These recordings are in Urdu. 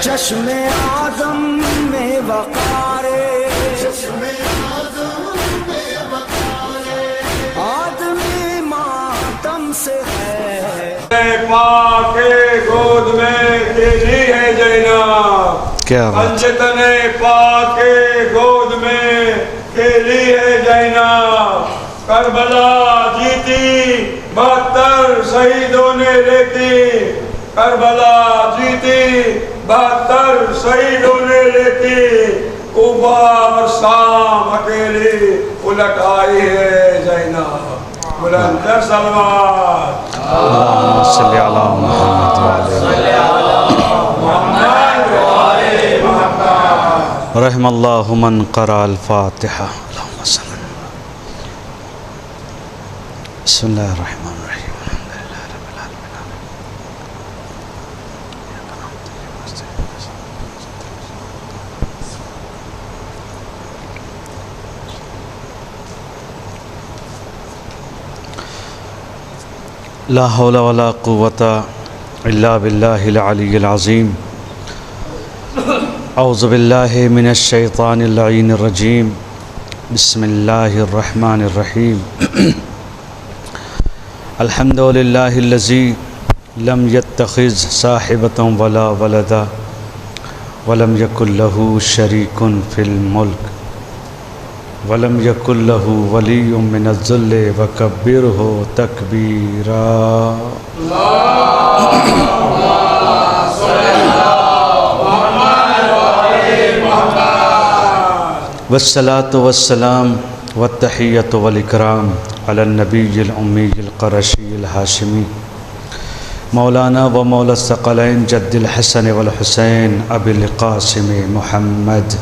چشم آدم میں وقارے آدمی ماتم سے ہے پاک کے گود میں تیری ہے جینا کیا بات پنچتن پاک کے گود میں تیری ہے جینا کربلا جیتی 72 شہیدوں نے لیتی کربلا جیتی 72 شہیدوں نے لیتی کوبا اور شام اکیلی الٹ آئی ہے جینا بلندر سلوات اللہم صلی علی محمد وعلی رحم اللہ من قرأ الفاتحہ اللہم صلی بسم اللہ الرحمن الرحیم الحمدللہ رب العالمین لا حول ولا قوة الا باللہ العلی العظیم اعوذ باللہ من الشیطان اللعین الرجیم بسم اللہ الرحمن الرحیم الحمد للہ الذی لم يتخذ صاحبة ولا ولدا ولم يكن له شریک فی الملک ولم يكن له ولی من الذل وکبرہ تکبیرا والصلاة والسلام والتحیۃ والاکرام علی النبی الامی القرشی الہاشمی مولانا و مولا الثقلین جد الحسن والحسین ابی القاسم محمد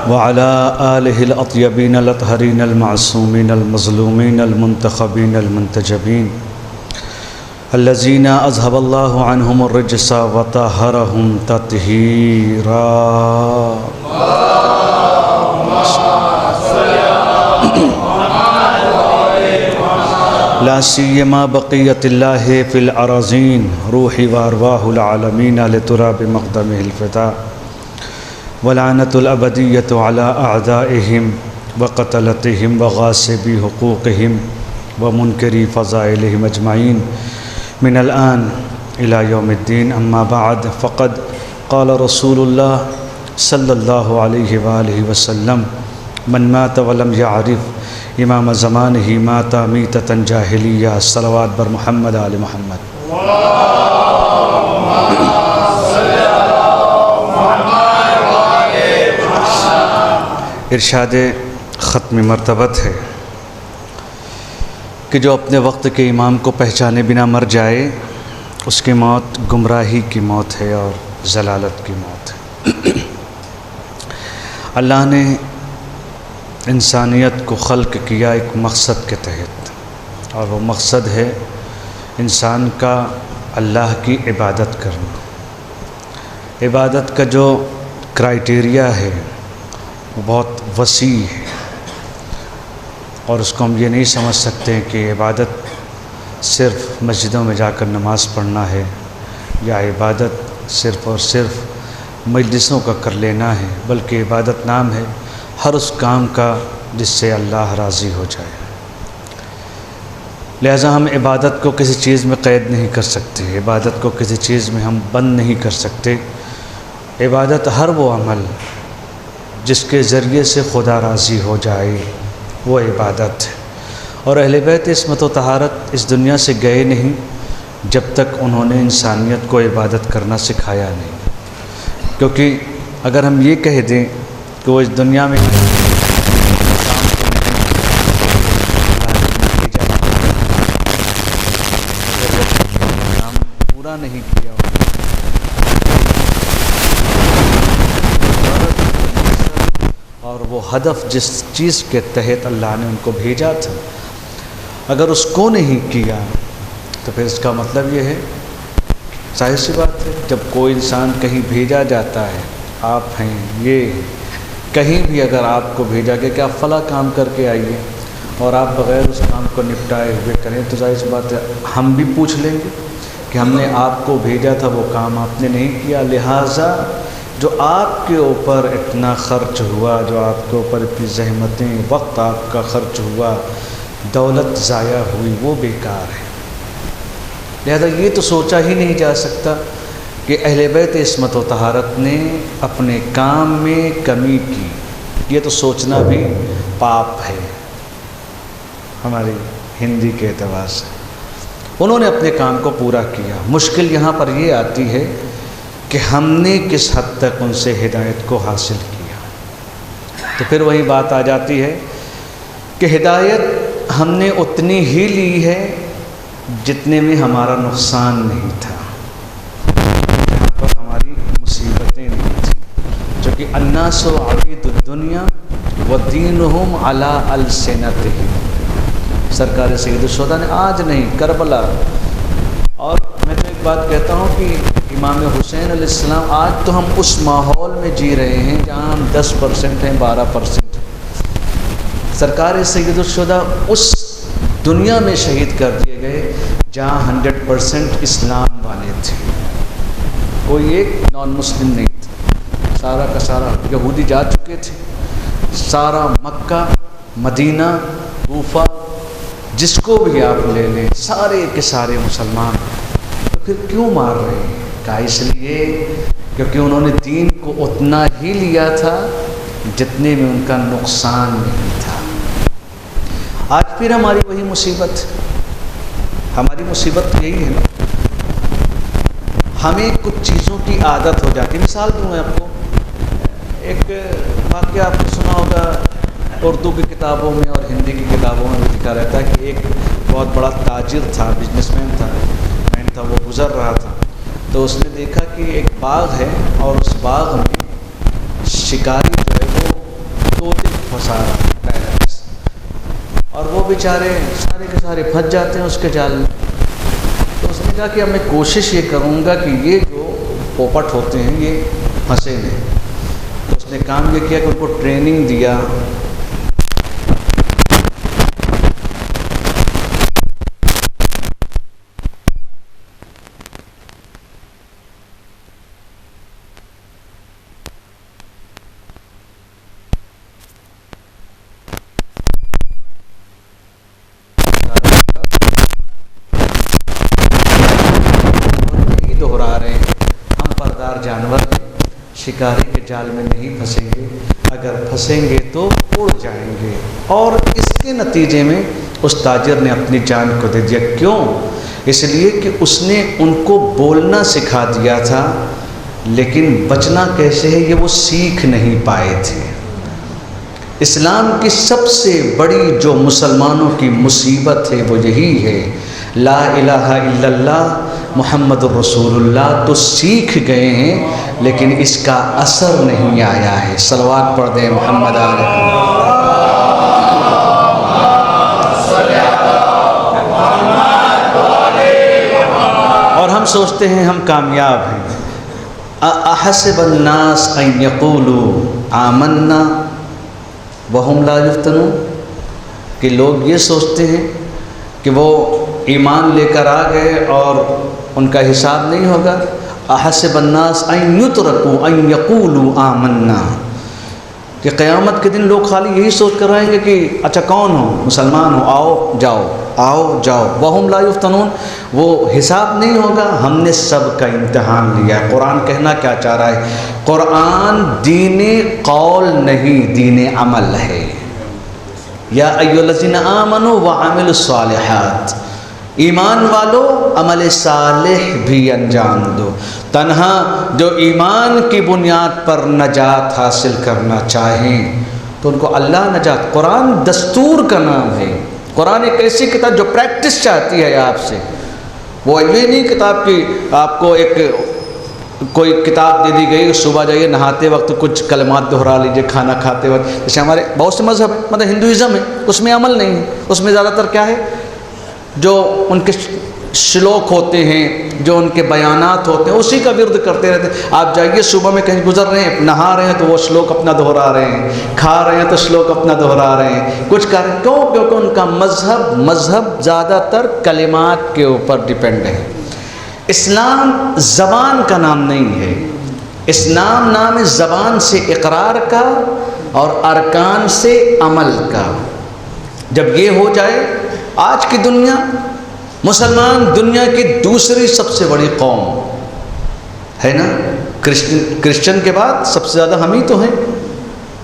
وعلى آلہ الاطیبین الاطہرین المعصومین المظلومین المنتخبین المنتجبین الذین اذهب اللہ عنہم الرجس وطہرہم تطہیرا لا سیما بقیت اللہ فی الارضین روحی وارواح العالمین لتراب مقدمہ الفداء ولعنت الابدیۃ علی اعدائہم وقتلتہم وغاصبی حقوقہم ومنکری فضائلہم اجمعین من الآن الى یوم الدین اما بعد فقد قال رسول اللہ صلی اللہ علیہ وآلہ وسلم من مات ولم یعرف امام زمانہ مات میتۃ جاہلیہ صلوات بر محمد آل محمد ارشاد ختم مرتبت ہے کہ جو اپنے وقت کے امام کو پہچانے بنا مر جائے اس کی موت گمراہی کی موت ہے اور ضلالت کی موت ہے اللہ نے انسانیت کو خلق کیا ایک مقصد کے تحت اور وہ مقصد ہے انسان کا اللہ کی عبادت کرنا عبادت کا جو کرائٹیریا ہے وہ بہت وسیع ہے اور اس کو ہم یہ نہیں سمجھ سکتے کہ عبادت صرف مسجدوں میں جا کر نماز پڑھنا ہے یا عبادت صرف اور صرف مجلسوں کا کر لینا ہے بلکہ عبادت نام ہے ہر اس کام کا جس سے اللہ راضی ہو جائے لہٰذا ہم عبادت کو کسی چیز میں قید نہیں کر سکتے عبادت کو کسی چیز میں ہم بند نہیں کر سکتے عبادت ہر وہ عمل جس کے ذریعے سے خدا راضی ہو جائے وہ عبادت ہے اور اہل بیت عصمت و طہارت اس دنیا سے گئے نہیں جب تک انہوں نے انسانیت کو عبادت کرنا سکھایا نہیں کیونکہ اگر ہم یہ کہہ دیں کہ وہ اس دنیا میں پورا نہیں کیا اور وہ ہدف جس چیز کے تحت اللہ نے ان کو بھیجا تھا اگر اس کو نہیں کیا تو پھر اس کا مطلب یہ ہے، ظاہر سی بات ہے، جب کوئی انسان کہیں بھیجا جاتا ہے، آپ ہیں یہ کہیں بھی اگر آپ کو بھیجا گیا کہ آپ فلاں کام کر کے آئیے اور آپ بغیر اس کام کو نپٹائے ہوئے کریں تو ظاہر سی بات ہے ہم بھی پوچھ لیں گے کہ ہم نے آپ کو بھیجا تھا وہ کام آپ نے نہیں کیا، لہٰذا جو آپ کے اوپر اتنا خرچ ہوا، جو آپ کے اوپر اتنی زحمتیں، وقت آپ کا خرچ ہوا، دولت ضائع ہوئی، وہ بیکار ہے۔ لہذا یہ تو سوچا ہی نہیں جا سکتا کہ اہل بیت عصمت و طہارت نے اپنے کام میں کمی کی، یہ تو سوچنا بھی پاپ ہے ہماری ہندی کے اعتبار سے۔ انہوں نے اپنے کام کو پورا کیا۔ مشکل یہاں پر یہ آتی ہے کہ ہم نے کس حد تک ان سے ہدایت کو حاصل کیا۔ تو پھر وہی بات آ جاتی ہے کہ ہدایت ہم نے اتنی ہی لی ہے جتنے میں ہمارا نقصان نہیں تھا، جہاں پر ہماری مصیبتیں نہیں تھیں، جو کہ الناس عبید الدنیا ودینہم علی السنتہم، سرکار سید الشہداء نے آج نہیں کربلا۔ اور میں تو ایک بات کہتا ہوں کہ امام حسین علیہ السلام آج تو ہم اس ماحول میں جی رہے ہیں جہاں ہم 10% ہیں، 12%۔ سرکار سید الشہداء اس دنیا میں شہید کر دیے گئے جہاں 100% اسلام والے تھے، کوئی ایک نان مسلم نہیں تھا، سارا کا سارا یہودی جا چکے تھے، سارا مکہ، مدینہ، کوفہ، جس کو بھی آپ لے لیں سارے کے سارے مسلمان۔ تو پھر کیوں مار رہے ہیں؟ کہا اس لیے کیونکہ انہوں نے دین کو اتنا ہی لیا تھا جتنے میں ان کا نقصان نہیں تھا۔ آج پھر ہماری وہی مصیبت، ہماری مصیبت یہی ہے نا، ہمیں کچھ چیزوں کی عادت ہو جاتی ہے۔ مثال دوں میں آپ کو، ایک واقعہ آپ نے سنا ہوگا، اردو کی کتابوں میں اور ہندی کی کتابوں میں بھی لکھا رہتا ہے کہ ایک بہت بڑا تاجر تھا، بزنس مین تھا، وہ گزر رہا تھا تو اس نے دیکھا کہ ایک باغ ہے اور اس باغ میں شکاری جو ہے وہ طوطے پھنسا رہا ہے، اور وہ بیچارے سارے کے سارے پھنس جاتے ہیں اس کے جال میں۔ تو اس نے کہا کہ اب میں کوشش یہ کروں گا کہ یہ جو پوپٹ ہوتے ہیں یہ پھنسے نہیں۔ تو اس نے کام یہ کیا کہ ان کو ٹریننگ دیا، جانور شکاری کے جال میں نہیں پھنسیں گے، اگر پھنسیں گے تو اڑ جائیں گے، اور اس کے نتیجے میں اس تاجر نے اپنی جان کو دے دیا۔ کیوں؟ اس لیے کہ اس نے ان کو بولنا سکھا دیا تھا، لیکن بچنا کیسے ہے یہ وہ سیکھ نہیں پائے تھے۔ اسلام کی سب سے بڑی جو مسلمانوں کی مصیبت ہے وہ یہی ہے، لا الہ الا اللہ محمد الرسول اللہ تو سیکھ گئے ہیں لیکن اس کا اثر نہیں آیا ہے۔ صلوات پڑھ دیں محمد علیہ۔ اور ہم سوچتے ہیں ہم کامیاب ہیں۔ احسب الناس ان یقولوا آمنا وہم لا یفتنون، کہ لوگ یہ سوچتے ہیں کہ وہ ایمان لے کر آ گئے اور ان کا حساب نہیں ہوگا۔ احسب الناس ان یترکوا ان یقولوا آمنا، کہ قیامت کے دن لوگ خالی یہی سوچ کر رہیں گے کہ اچھا کون ہو؟ مسلمان ہو، آؤ جاؤ، آؤ جاؤ، وہم لا یفتنون، وہ حساب نہیں ہوگا۔ ہم نے سب کا امتحان لیا ہے۔ قرآن کہنا کیا چاہ رہا ہے؟ قرآن دین قول نہیں، دین عمل ہے۔ یا ایھا الذین آمنوا وعملوا الصالحات، ایمان والو عمل صالح بھی انجام دو۔ تنہا جو ایمان کی بنیاد پر نجات حاصل کرنا چاہیں تو ان کو اللہ نجات، قرآن دستور کا نام ہے۔ قرآن ایک ایسی کتاب جو پریکٹس چاہتی ہے آپ سے، وہ یہ نہیں کتاب کی آپ کو ایک کوئی کتاب دے دی گئی صبح جائیے نہاتے وقت کچھ کلمات دہرا لیجیے کھانا کھاتے وقت. جیسے ہمارے بہت سے مذہب ہیں مطلب ہندوازم ہے اس میں عمل نہیں ہے. اس میں زیادہ تر کیا ہے جو ان کے شلوک ہوتے ہیں جو ان کے بیانات ہوتے ہیں اسی کا ورد کرتے رہتے ہیں. آپ جائیے صبح میں کہیں گزر رہے ہیں نہا رہے ہیں تو وہ شلوک اپنا دہرا رہے ہیں, کھا رہے ہیں تو شلوک اپنا دہرا رہے ہیں, کچھ کر رہے ہیں. کیوں؟ کیونکہ ان کا مذہب زیادہ تر کلمات کے اوپر ڈیپینڈ ہے. اسلام زبان کا نام نہیں ہے. اسلام نام ہے زبان سے اقرار کا اور ارکان سے عمل کا. جب یہ ہو جائے, آج کی دنیا مسلمان دنیا کی دوسری سب سے بڑی قوم ہے نا. کرسچن کے بعد سب سے زیادہ ہم ہی تو ہیں,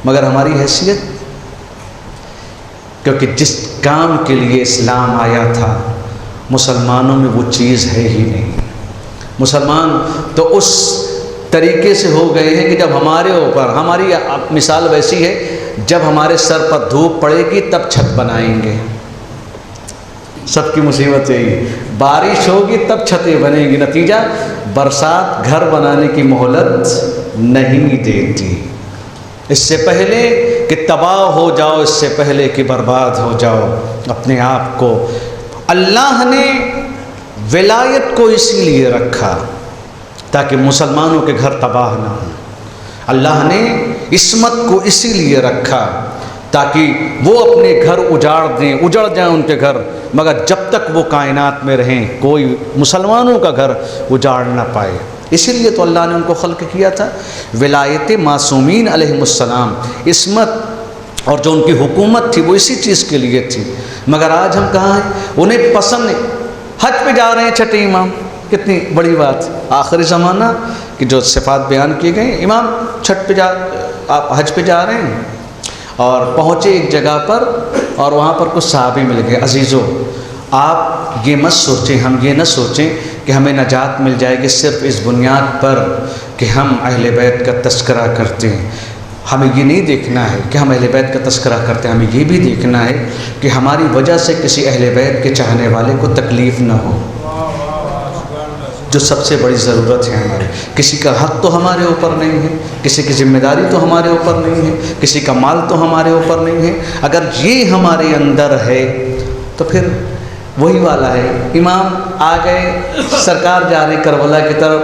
مگر ہماری حیثیت کیونکہ جس کام کے لیے اسلام آیا تھا مسلمانوں میں وہ چیز ہے ہی نہیں. مسلمان تو اس طریقے سے ہو گئے ہیں کہ جب ہمارے اوپر, ہماری مثال ویسی ہے جب ہمارے سر پر دھوپ پڑے گی تب چھت بنائیں گے. سب کی مصیبت یہی ہے, بارش ہوگی تب چھتیں بنے گی. نتیجہ برسات گھر بنانے کی مہلت نہیں دیتی. اس سے پہلے کہ تباہ ہو جاؤ, اس سے پہلے کہ برباد ہو جاؤ اپنے آپ کو. اللہ نے ولایت کو اسی لیے رکھا تاکہ مسلمانوں کے گھر تباہ نہ ہوں. اللہ نے عصمت کو اسی لیے رکھا تاکہ وہ اپنے گھر اجاڑ جائیں ان کے گھر, مگر جب تک وہ کائنات میں رہیں کوئی مسلمانوں کا گھر اجاڑ نہ پائے. اسی لیے تو اللہ نے ان کو خلق کیا تھا. ولایت معصومین علیہم السلام, عصمت اور جو ان کی حکومت تھی وہ اسی چیز کے لیے تھی. مگر آج ہم کہاں ہیں؟ انہیں پسند نہیں. حج پہ جا رہے ہیں چھٹے امام, کتنی بڑی بات. آخری زمانہ کی جو صفات بیان کی گئی, امام چھٹ پہ آپ حج پہ جا رہے ہیں اور پہنچے ایک جگہ پر اور وہاں پر کچھ صحابی مل گئے. عزیزو آپ یہ مت سوچیں, ہم یہ نہ سوچیں کہ ہمیں نجات مل جائے گی صرف اس بنیاد پر کہ ہم اہل بیت کا تذکرہ کرتے ہیں. ہمیں یہ نہیں دیکھنا ہے کہ ہم اہل بیت کا تذکرہ کرتے ہیں, ہمیں یہ بھی دیکھنا ہے کہ ہماری وجہ سے کسی اہل بیت کے چاہنے والے کو تکلیف نہ ہو, جو سب سے بڑی ضرورت ہے ہماری. کسی کا حق تو ہمارے اوپر نہیں ہے, کسی کی ذمہ داری تو ہمارے اوپر نہیں ہے, کسی کا مال تو ہمارے اوپر نہیں ہے. اگر یہ ہمارے اندر ہے تو پھر وہی والا ہے. امام آ گئے, سرکار جا رہے کربلا کی طرف,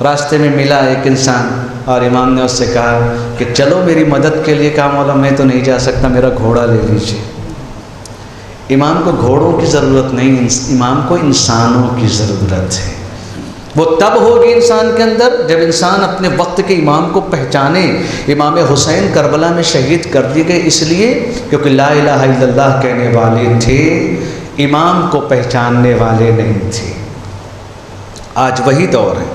راستے میں ملا ایک انسان اور امام نے اس سے کہا کہ چلو میری مدد کے لیے. کہا مولا میں تو نہیں جا سکتا, میرا گھوڑا لے لیجیے. امام کو گھوڑوں کی ضرورت نہیں, امام کو انسانوں کی ضرورت ہے. وہ تب ہوگی انسان کے اندر جب انسان اپنے وقت کے امام کو پہچانے. امام حسین کربلا میں شہید کر دیے گئے اس لیے کیونکہ لا الہ الا اللہ کہنے والے تھے, امام کو پہچاننے والے نہیں تھے. آج وہی دور ہے.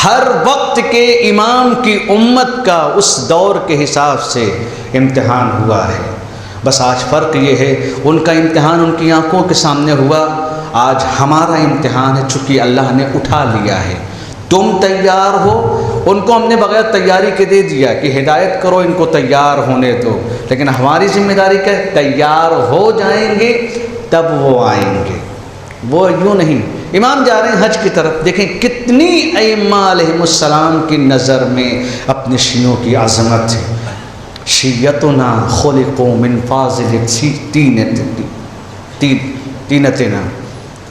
ہر وقت کے امام کی امت کا اس دور کے حساب سے امتحان ہوا ہے. بس آج فرق یہ ہے, ان کا امتحان ان کی آنکھوں کے سامنے ہوا, آج ہمارا امتحان ہے چونکہ اللہ نے اٹھا لیا ہے. تم تیار ہو, ان کو ہم نے بغیر تیاری کے دے دیا کہ ہدایت کرو, ان کو تیار ہونے دو. لیکن ہماری ذمہ داری کیا ہے؟ تیار ہو جائیں گے تب وہ آئیں گے, وہ یوں نہیں. امام جا رہے ہیں حج کی طرف, دیکھیں کتنی ائمہ علیہم السلام کی نظر میں اپنے شیعوں کی عظمت ہے. شیعتنا خلقوا من فاضل طینتنا.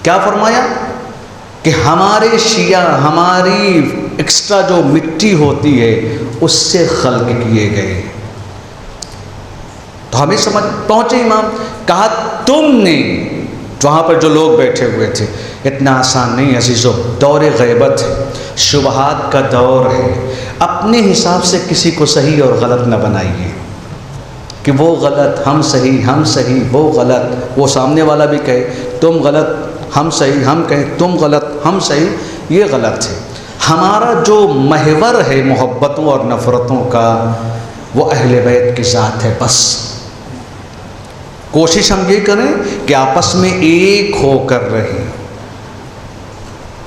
کیا فرمایا کہ ہمارے شیعہ ہماری ایکسٹرا جو مٹی ہوتی ہے اس سے خلق کیے گئے. تو ہمیں سمجھ پہنچے امام. کہا تم نے, وہاں پر جو لوگ بیٹھے ہوئے تھے, اتنا آسان نہیں عزیزو, دور غیبت ہے, شبہات کا دور ہے. اپنے حساب سے کسی کو صحیح اور غلط نہ بنائیے کہ وہ غلط ہم صحیح, ہم صحیح وہ غلط. وہ سامنے والا بھی کہے تم غلط ہم صحیح, ہم کہیں تم غلط ہم صحیح, یہ غلط ہے. ہمارا جو محور ہے محبتوں اور نفرتوں کا وہ اہل بیت کی ذات ہے. بس کوشش ہم یہ کریں کہ آپس میں ایک ہو کر رہیں.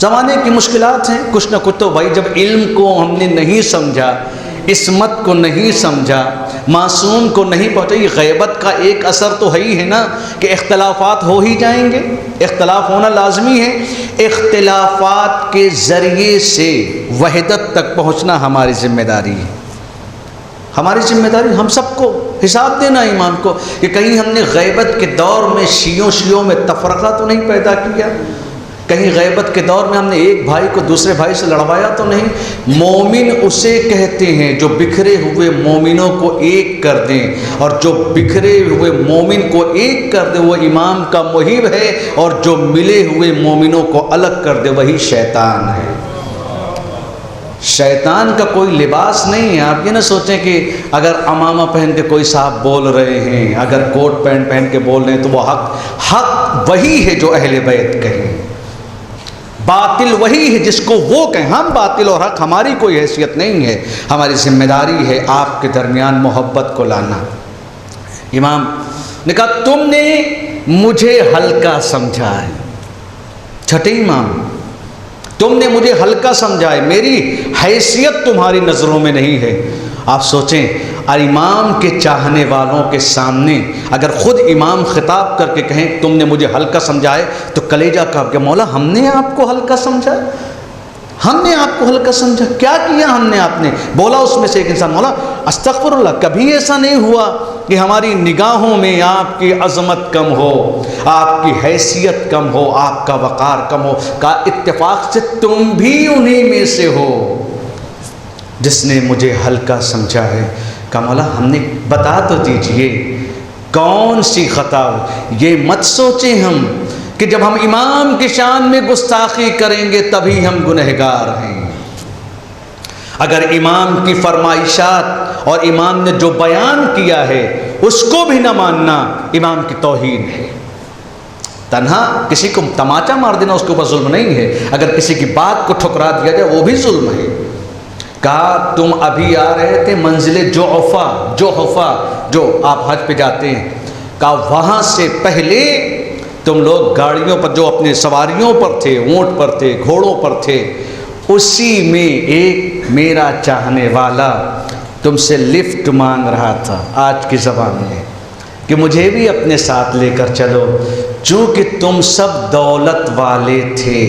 زمانے کی مشکلات ہیں, کچھ نہ کچھ تو بھائی جب علم کو ہم نے نہیں سمجھا, عصمت کو نہیں سمجھا، معصوم کو نہیں پہنچا. یہ غیبت کا ایک اثر تو ہے ہی ہے نا کہ اختلافات ہو ہی جائیں گے، اختلاف ہونا لازمی ہے. اختلافات کے ذریعے سے وحدت تک پہنچنا ہماری ذمہ داری ہے. ہماری ذمہ داری ہم سب کو حساب دینا ایمان کو کہ کہیں ہم نے غیبت کے دور میں شیعوں میں تفرقہ تو نہیں پیدا کیا، کہیں غیبت کے دور میں ہم نے ایک بھائی کو دوسرے بھائی سے لڑوایا تو نہیں. مومن اسے کہتے ہیں جو بکھرے ہوئے مومنوں کو ایک کر دیں، اور جو بکھرے ہوئے مومن کو ایک کر دے وہ امام کا محب ہے، اور جو ملے ہوئے مومنوں کو الگ کر دے وہی شیطان ہے. شیطان کا کوئی لباس نہیں ہے. آپ یہ نہ سوچیں کہ اگر عمامہ پہن کے کوئی صاحب بول رہے ہیں، اگر کوٹ پینٹ پہن کے بول رہے ہیں تو وہ حق وہی ہے جو اہل بیت کہیں، باطل وہی ہے جس کو وہ کہیں. ہم باطل اور حق ہماری کوئی حیثیت نہیں ہے. ہماری ذمہ داری ہے آپ کے درمیان محبت کو لانا. امام نے کہا تم نے مجھے ہلکا سمجھا ہے. چھٹے امام، تم نے مجھے ہلکا سمجھا ہے، میری حیثیت تمہاری نظروں میں نہیں ہے. آپ سوچیں امام کے چاہنے والوں کے سامنے اگر خود امام خطاب کر کے کہیں تم نے مجھے ہلکا سمجھا ہے تو کلیجہ کانپ گیا. مولا ہم نے آپ کو ہلکا سمجھا؟ ہم نے آپ کو ہلکا سمجھا؟ کیا کیا ہم نے؟ آپ نے بولا اس میں سے ایک انسان، مولا استغفر اللہ، کبھی ایسا نہیں ہوا کہ ہماری نگاہوں میں آپ کی عظمت کم ہو، آپ کی حیثیت کم ہو، آپ کا وقار کم ہو. کا اتفاق سے تم بھی انہی میں سے ہو جس نے مجھے ہلکا سمجھا ہے. کہ مولا ہم نے بتا تو دیجئے کون سی خطا ہو. یہ مت سوچیں ہم کہ جب ہم امام کی شان میں گستاخی کریں گے تبھی ہم گنہگار ہیں. اگر امام کی فرمائشات اور امام نے جو بیان کیا ہے اس کو بھی نہ ماننا امام کی توہین ہے. تنہا کسی کو تماچا مار دینا اس کے اوپر ظلم نہیں ہے، اگر کسی کی بات کو ٹھکرا دیا جائے وہ بھی ظلم ہے. کہا تم ابھی آ رہے تھے منزل جوحفہ جو آپ حج پہ جاتے ہیں، کہا وہاں سے پہلے تم لوگ گاڑیوں پر جو اپنے سواریوں پر تھے، اونٹ پر تھے، گھوڑوں پر تھے، اسی میں ایک میرا چاہنے والا تم سے لفٹ مانگ رہا تھا آج کی زبان میں کہ مجھے بھی اپنے ساتھ لے کر چلو. چونکہ تم سب دولت والے تھے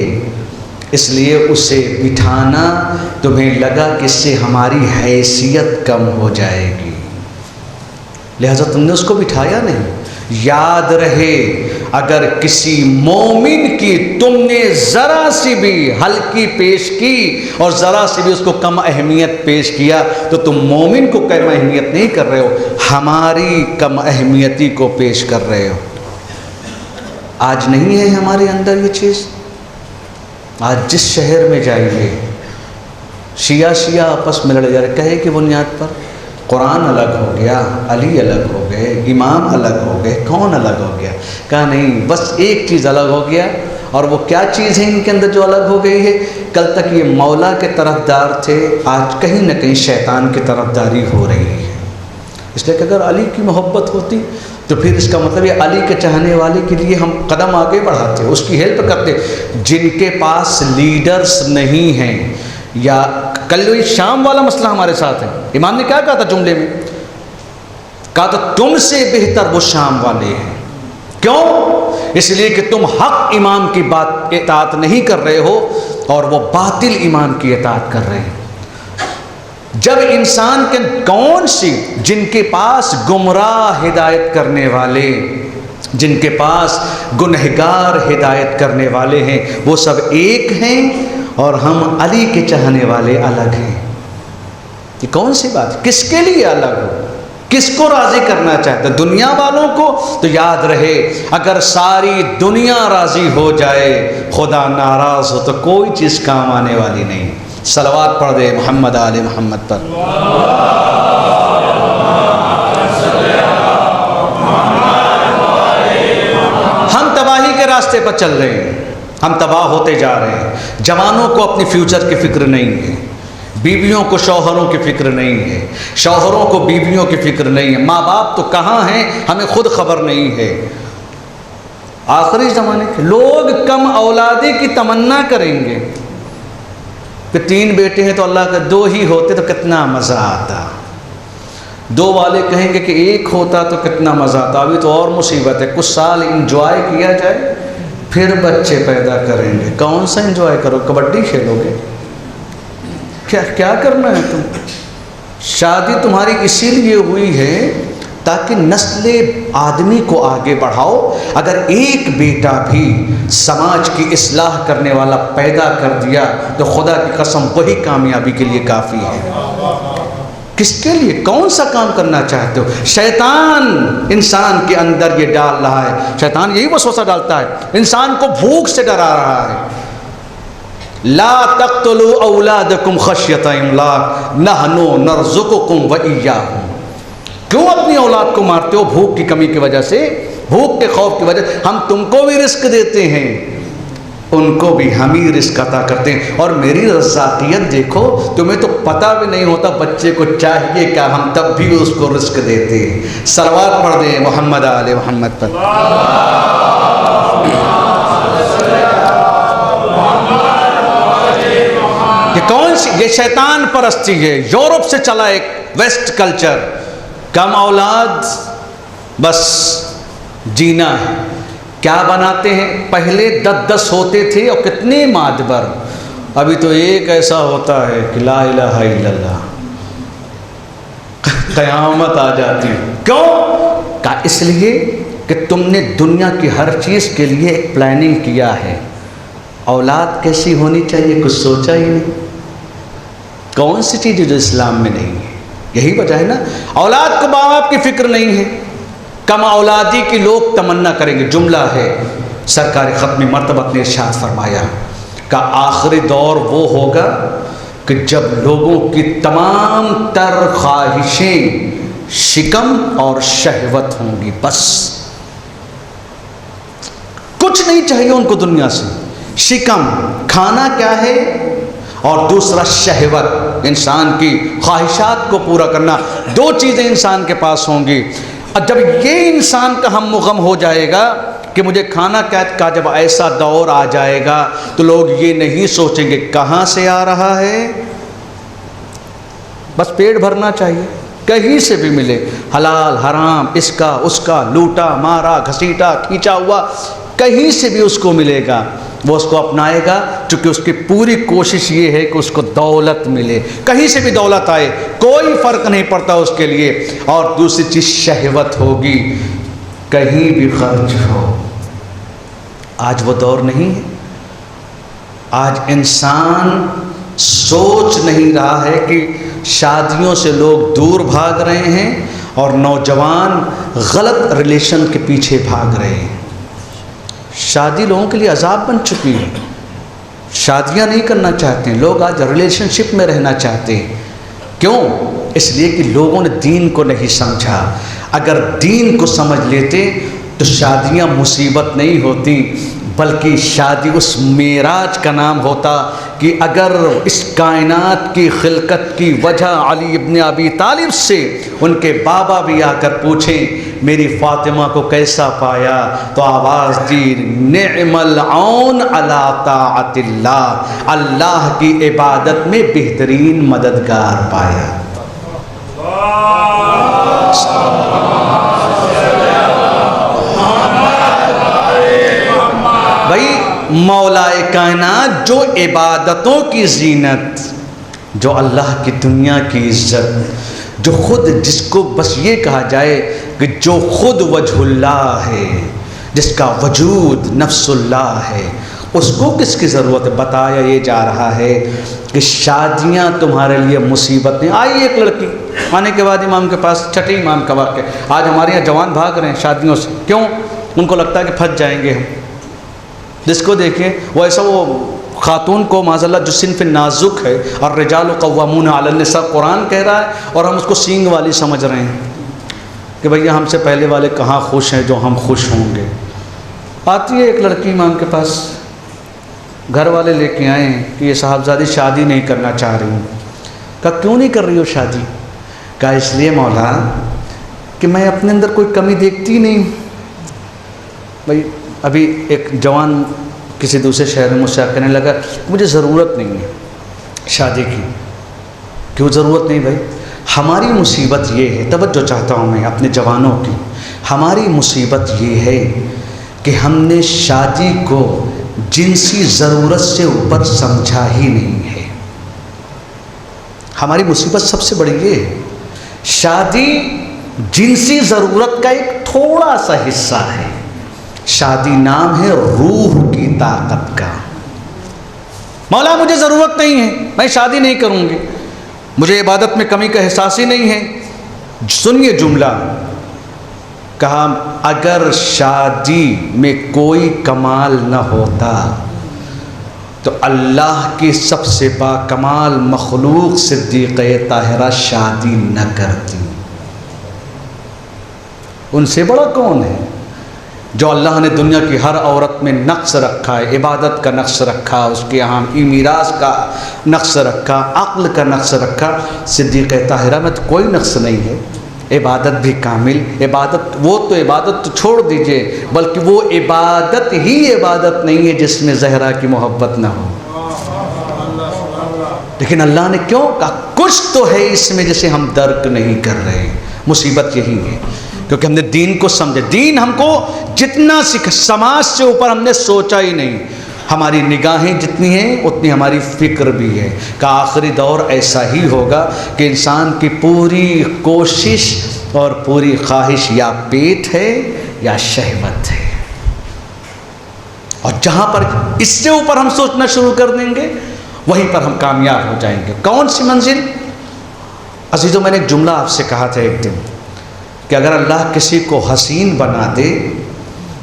اس لیے اسے بٹھانا تمہیں لگا کہ اس سے ہماری حیثیت کم ہو جائے گی، لہذا تم نے اس کو بٹھایا نہیں. یاد رہے اگر کسی مومن کی تم نے ذرا سی بھی ہلکی پیش کی اور ذرا سی بھی اس کو کم اہمیت پیش کیا تو تم مومن کو کم اہمیت نہیں کر رہے ہو، ہماری کم اہمیتی کو پیش کر رہے ہو. آج نہیں ہے ہمارے اندر یہ چیز. آج جس شہر میں جائیے شیعہ آپس میں لڑ جا رہے، کہے کہ بنیاد پر قرآن الگ ہو گیا، علی الگ ہو گئے، امام الگ ہو گئے، کون الگ ہو گیا؟ کہا نہیں، بس ایک چیز الگ ہو گیا. اور وہ کیا چیز ہے ان کے اندر جو الگ ہو گئی ہے؟ کل تک یہ مولا کے طرفدار تھے، آج کہیں نہ کہیں شیطان کی طرفداری ہو رہی ہے. اس لیے کہ اگر علی کی محبت ہوتی تو پھر اس کا مطلب یہ علی کے چاہنے والے کے لیے ہم قدم آگے بڑھاتے، اس کی ہیلپ کرتے. جن کے پاس لیڈرز نہیں ہیں، یا کل وہی شام والا مسئلہ ہمارے ساتھ ہے. امام نے کیا کہا تھا جملے میں؟ کہا تو تم سے بہتر وہ شام والے ہیں. کیوں؟ اس لیے کہ تم حق امام کی بات اطاعت نہیں کر رہے ہو اور وہ باطل امام کی اطاعت کر رہے ہیں. جب انسان کے کون سی جن کے پاس گمراہ ہدایت کرنے والے، جن کے پاس گنہگار ہدایت کرنے والے ہیں وہ سب ایک ہیں اور ہم علی کے چاہنے والے الگ ہیں. یہ کون سی بات؟ کس کے لیے الگ ہو؟ کس کو راضی کرنا چاہتے؟ دنیا والوں کو؟ تو یاد رہے اگر ساری دنیا راضی ہو جائے خدا ناراض ہو تو کوئی چیز کام آنے والی نہیں. صلوات پڑھ دے محمد آل محمد پر. ہم تباہی کے راستے پر چل رہے ہیں، ہم تباہ ہوتے جا رہے ہیں. جوانوں کو اپنی فیوچر کی فکر نہیں ہے، بیویوں کو شوہروں کی فکر نہیں ہے، شوہروں کو بیویوں کی فکر نہیں ہے، ماں باپ تو کہاں ہیں ہمیں خود خبر نہیں ہے. آخری زمانے کے لوگ کم اولادی کی تمنا کریں گے. کہ 3 بیٹے ہیں تو اللہ کے 2 ہی ہوتے تو کتنا مزہ آتا، 2 والے کہیں گے کہ 1 ہوتا تو کتنا مزہ آتا۔ ابھی تو اور مصیبت ہے، کچھ سال انجوائے کیا جائے پھر بچے پیدا کریں گے۔ کون سا انجوائے کرو؟ کبڈی کھیلو گے؟ کیا کرنا ہے تم؟ شادی تمہاری اسی لیے ہوئی ہے تاکہ نسل آدمی کو آگے بڑھاؤ۔ اگر ایک بیٹا بھی سماج کی اصلاح کرنے والا پیدا کر دیا تو خدا کی قسم وہی کامیابی کے لیے کافی ہے۔ کس کے لیے؟ کون سا کام کرنا چاہتے ہو؟ شیطان انسان کے اندر یہ ڈال رہا ہے، شیطان یہی وسوسہ ڈالتا ہے، انسان کو بھوک سے ڈرا رہا ہے۔ لا تقتلوا اولادکم خشیۃ املاق نحن نرزقکم وإیاہم۔ کیوں اپنی اولاد کو مارتے ہو؟ بھوک کی کمی کی وجہ سے، بھوک کے خوف کی وجہ سے۔ ہم تم کو بھی رزق دیتے ہیں، ان کو بھی ہم ہی رزق عطا کرتے ہیں، اور میری رزاقیت دیکھو، تمہیں تو پتہ بھی نہیں ہوتا بچے کو چاہیے کیا، ہم تب بھی اس کو رزق دیتے ہیں۔ صلوات پڑھ دیں محمد آل محمد پر۔ یہ کون سی؟ یہ شیطان پرستی ہے، یورپ سے چلا ایک ویسٹ کلچر۔ کم اولاد بس جینا ہے۔ کیا بناتے ہیں؟ پہلے 10 ہوتے تھے اور کتنے مادبر، ابھی تو ایک ایسا ہوتا ہے کہ لا الہ الا اللہ، قیامت آ جاتی ہے۔ کیوں؟ کہا اس لیے کہ تم نے دنیا کی ہر چیز کے لیے ایک پلاننگ کیا ہے، اولاد کیسی ہونی چاہیے کچھ سوچا ہی نہیں۔ کون سی چیز ہے جو اسلام میں نہیں ہے؟ یہی وجہ ہے نا، اولاد کو ماں باپ کی فکر نہیں ہے، کم اولادی کی لوگ تمنا کریں گے۔ جملہ ہے سرکار ختم مرتبہ نے ارشاد فرمایا کہ آخری دور وہ ہوگا کہ جب لوگوں کی تمام تر خواہشیں شکم اور شہوت ہوں گی، بس کچھ نہیں چاہیے ان کو دنیا سے۔ شکم کھانا کیا ہے، اور دوسرا شہوت، انسان کی خواہشات کو پورا کرنا۔ 2 چیزیں انسان کے پاس ہوں گی، اور جب یہ انسان کا ہم و غم ہو جائے گا کہ مجھے کھانا قید کا جب ایسا دور آ جائے گا تو لوگ یہ نہیں سوچیں گے کہاں سے آ رہا ہے، بس پیٹ بھرنا چاہیے، کہیں سے بھی ملے، حلال حرام، اس کا اس کا، لوٹا مارا گھسیٹا کھینچا ہوا، کہیں سے بھی اس کو ملے گا، وہ اس کو اپنائے گا، چونکہ اس کی پوری کوشش یہ ہے کہ اس کو دولت ملے، کہیں سے بھی دولت آئے کوئی فرق نہیں پڑتا اس کے لیے۔ اور دوسری چیز شہوت ہوگی، کہیں بھی خرچ ہو۔ آج وہ دور نہیں ہے، آج انسان سوچ نہیں رہا ہے کہ شادیوں سے لوگ دور بھاگ رہے ہیں اور نوجوان غلط ریلیشن کے پیچھے بھاگ رہے ہیں۔ شادی لوگوں کے لیے عذاب بن چکی ہے، شادیاں نہیں کرنا چاہتے ہیں لوگ، آج ریلیشن شپ میں رہنا چاہتے ہیں۔ کیوں؟ اس لیے کہ لوگوں نے دین کو نہیں سمجھا۔ اگر دین کو سمجھ لیتے تو شادیاں مصیبت نہیں ہوتی، بلکہ شادی اس معراج کا نام ہوتا کہ اگر اس کائنات کی خلقت کی وجہ علی ابن ابی طالب سے ان کے بابا بھی آ کر پوچھیں میری فاطمہ کو کیسا پایا، تو آواز دی نعم العون علی طاعت اللہ، اللہ کی عبادت میں بہترین مددگار پایا۔ بھائی مولا کائنات جو عبادتوں کی زینت، جو اللہ کی دنیا کی عزت، جو خود جس کو بس یہ کہا جائے کہ جو خود وجہ اللہ ہے، جس کا وجود نفس اللہ ہے، اس کو کس کی ضرورت ہے؟ بتایا یہ جا رہا ہے کہ شادیاں تمہارے لیے مصیبت نہیں۔ آئی ایک لڑکی آنے کے بعد امام کے پاس، چھٹے امام کا واقعہ، آج ہمارے یہاں جوان بھاگ رہے ہیں شادیوں سے، کیوں؟ ان کو لگتا ہے کہ پھنس جائیں گے ہم۔ جس کو دیکھیں وہ ایسا، وہ خاتون کو معاذ اللہ جو صنف نازک ہے، اور الرجال قوامون علی النساء قرآن کہہ رہا ہے، اور ہم اس کو سینگ والی سمجھ رہے ہیں کہ بھیا ہم سے پہلے والے کہاں خوش ہیں جو ہم خوش ہوں گے۔ آتی ہے ایک لڑکی امام کے پاس، گھر والے لے کے آئے ہیں کہ یہ صاحبزادی شادی نہیں کرنا چاہ رہی ہوں۔ کہا کیوں نہیں کر رہی ہو شادی؟ کہا اس لیے مولا کہ میں اپنے اندر کوئی کمی دیکھتی نہیں۔ بھائی ابھی ایک جوان کسی دوسرے شہر میں مجھ سے کہنے لگا مجھے ضرورت نہیں ہے شادی کی کیوں ضرورت نہیں بھائی؟ ہماری مصیبت یہ ہے، توجہ چاہتا ہوں میں اپنے جوانوں کی، ہماری مصیبت یہ ہے کہ ہم نے شادی کو جنسی ضرورت سے اوپر سمجھا ہی نہیں ہے۔ ہماری مصیبت سب سے بڑی یہ ہے، شادی جنسی ضرورت کا ایک تھوڑا سا حصہ ہے۔ شادی نام ہے روح کی طاقت کا۔ مولا مجھے ضرورت نہیں ہے، میں شادی نہیں کروں گی، مجھے عبادت میں کمی کا احساس ہی نہیں ہے۔ سنیے جملہ، کہا اگر شادی میں کوئی کمال نہ ہوتا تو اللہ کی سب سے با کمال مخلوق صدیقہ طاہرہ شادی نہ کرتی۔ ان سے بڑا کون ہے؟ جو اللہ نے دنیا کی ہر عورت میں نقص رکھا ہے، عبادت کا نقص رکھا، اس کے یہاں میراث کا نقص رکھا، عقل کا نقص رکھا۔ صدیقہ طاہرہ میں تو کوئی نقص نہیں ہے، عبادت بھی کامل، عبادت وہ تو عبادت تو چھوڑ دیجئے، بلکہ وہ عبادت ہی عبادت نہیں ہے جس میں زہرا کی محبت نہ ہو۔ لیکن اللہ نے کیوں کہا کچھ تو ہے اس میں جسے ہم درک نہیں کر رہے۔ مصیبت یہی ہے کیونکہ ہم نے دین کو سمجھا، دین ہم کو جتنا سماج سے اوپر ہم نے سوچا ہی نہیں۔ ہماری نگاہیں جتنی ہیں اتنی ہماری فکر بھی ہے کہ آخری دور ایسا ہی ہوگا کہ انسان کی پوری کوشش اور پوری خواہش یا پیٹ ہے یا شہوت ہے، اور جہاں پر اس سے اوپر ہم سوچنا شروع کر دیں گے وہیں پر ہم کامیاب ہو جائیں گے۔ کون سی منزل؟ عزیزو میں نے ایک جملہ آپ سے کہا تھا ایک دن کہ اگر اللہ کسی کو حسین بنا دے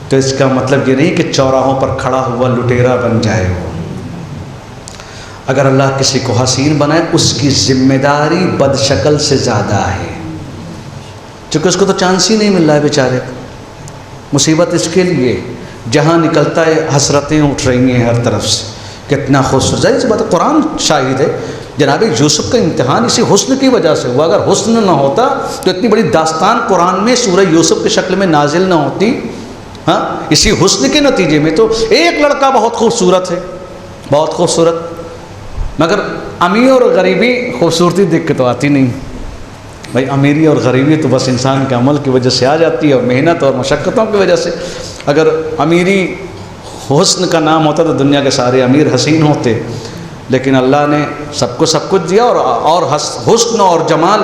تو اس کا مطلب یہ نہیں کہ چوراہوں پر کھڑا ہوا لٹیرا بن جائے وہ۔ اگر اللہ کسی کو حسین بنائے اس کی ذمہ داری بد شکل سے زیادہ ہے، چونکہ اس کو تو چانس ہی نہیں مل رہا ہے بیچارے کو۔ مصیبت اس کے لیے جہاں نکلتا ہے حسرتیں اٹھ رہی ہیں ہر طرف سے، کتنا خوش ظاہر سی بات ہے، قرآن شاہد ہے۔ جناب یوسف کا امتحان اسی حسن کی وجہ سے ہوا، اگر حسن نہ ہوتا تو اتنی بڑی داستان قرآن میں سورہ یوسف کی شکل میں نازل نہ ہوتی۔ ہاں، اسی حسن کے نتیجے میں تو ایک لڑکا بہت خوبصورت ہے، بہت خوبصورت، مگر امیر اور غریبی خوبصورتی دیکھ کے تو آتی نہیں بھائی۔ امیری اور غریبی تو بس انسان کے عمل کی وجہ سے آ جاتی ہے، اور محنت اور مشقتوں کی وجہ سے۔ اگر امیری حسن کا نام ہوتا تو دنیا کے سارے امیر حسین ہوتے، لیکن اللہ نے سب کو سب کچھ دیا، اور حسن اور جمال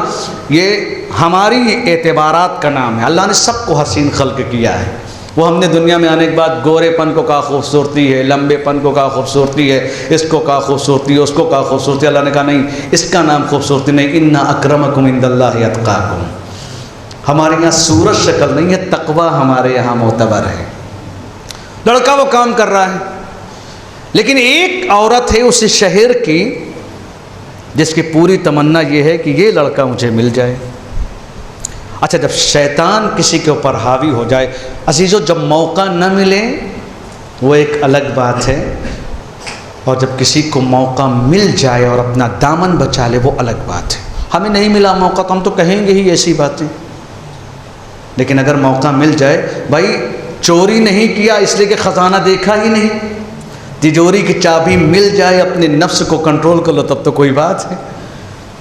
یہ ہماری اعتبارات کا نام ہے۔ اللہ نے سب کو حسین خلق کیا ہے۔ وہ ہم نے دنیا میں آنے کے بعد گورے پن کو کہا خوبصورتی ہے، لمبے پن کو کہا خوبصورتی ہے، اس کو کہا خوبصورتی ہے، اس کو کہا خوبصورتی ہے۔ اللہ نے کہا نہیں، اس کا نام خوبصورتی نہیں، ان اکرمکم عند اللہ اتقاکم۔ ہمارے یہاں صورت شکل نہیں ہے، تقوی ہمارے یہاں معتبر ہے۔ لڑکا وہ کام کر رہا ہے، لیکن ایک عورت ہے اسی شہر کی جس کی پوری تمنا یہ ہے کہ یہ لڑکا مجھے مل جائے۔ اچھا، جب شیطان کسی کے اوپر حاوی ہو جائے عزیزو، جب موقع نہ ملے وہ ایک الگ بات ہے، اور جب کسی کو موقع مل جائے اور اپنا دامن بچا لے وہ الگ بات ہے۔ ہمیں نہیں ملا موقع تو ہم تو کہیں گے ہی ایسی باتیں، لیکن اگر موقع مل جائے، بھائی چوری نہیں کیا اس لیے کہ خزانہ دیکھا ہی نہیں، تجوری کی چابی مل جائے، اپنے نفس کو کنٹرول کر لو، تب تو کوئی بات ہے۔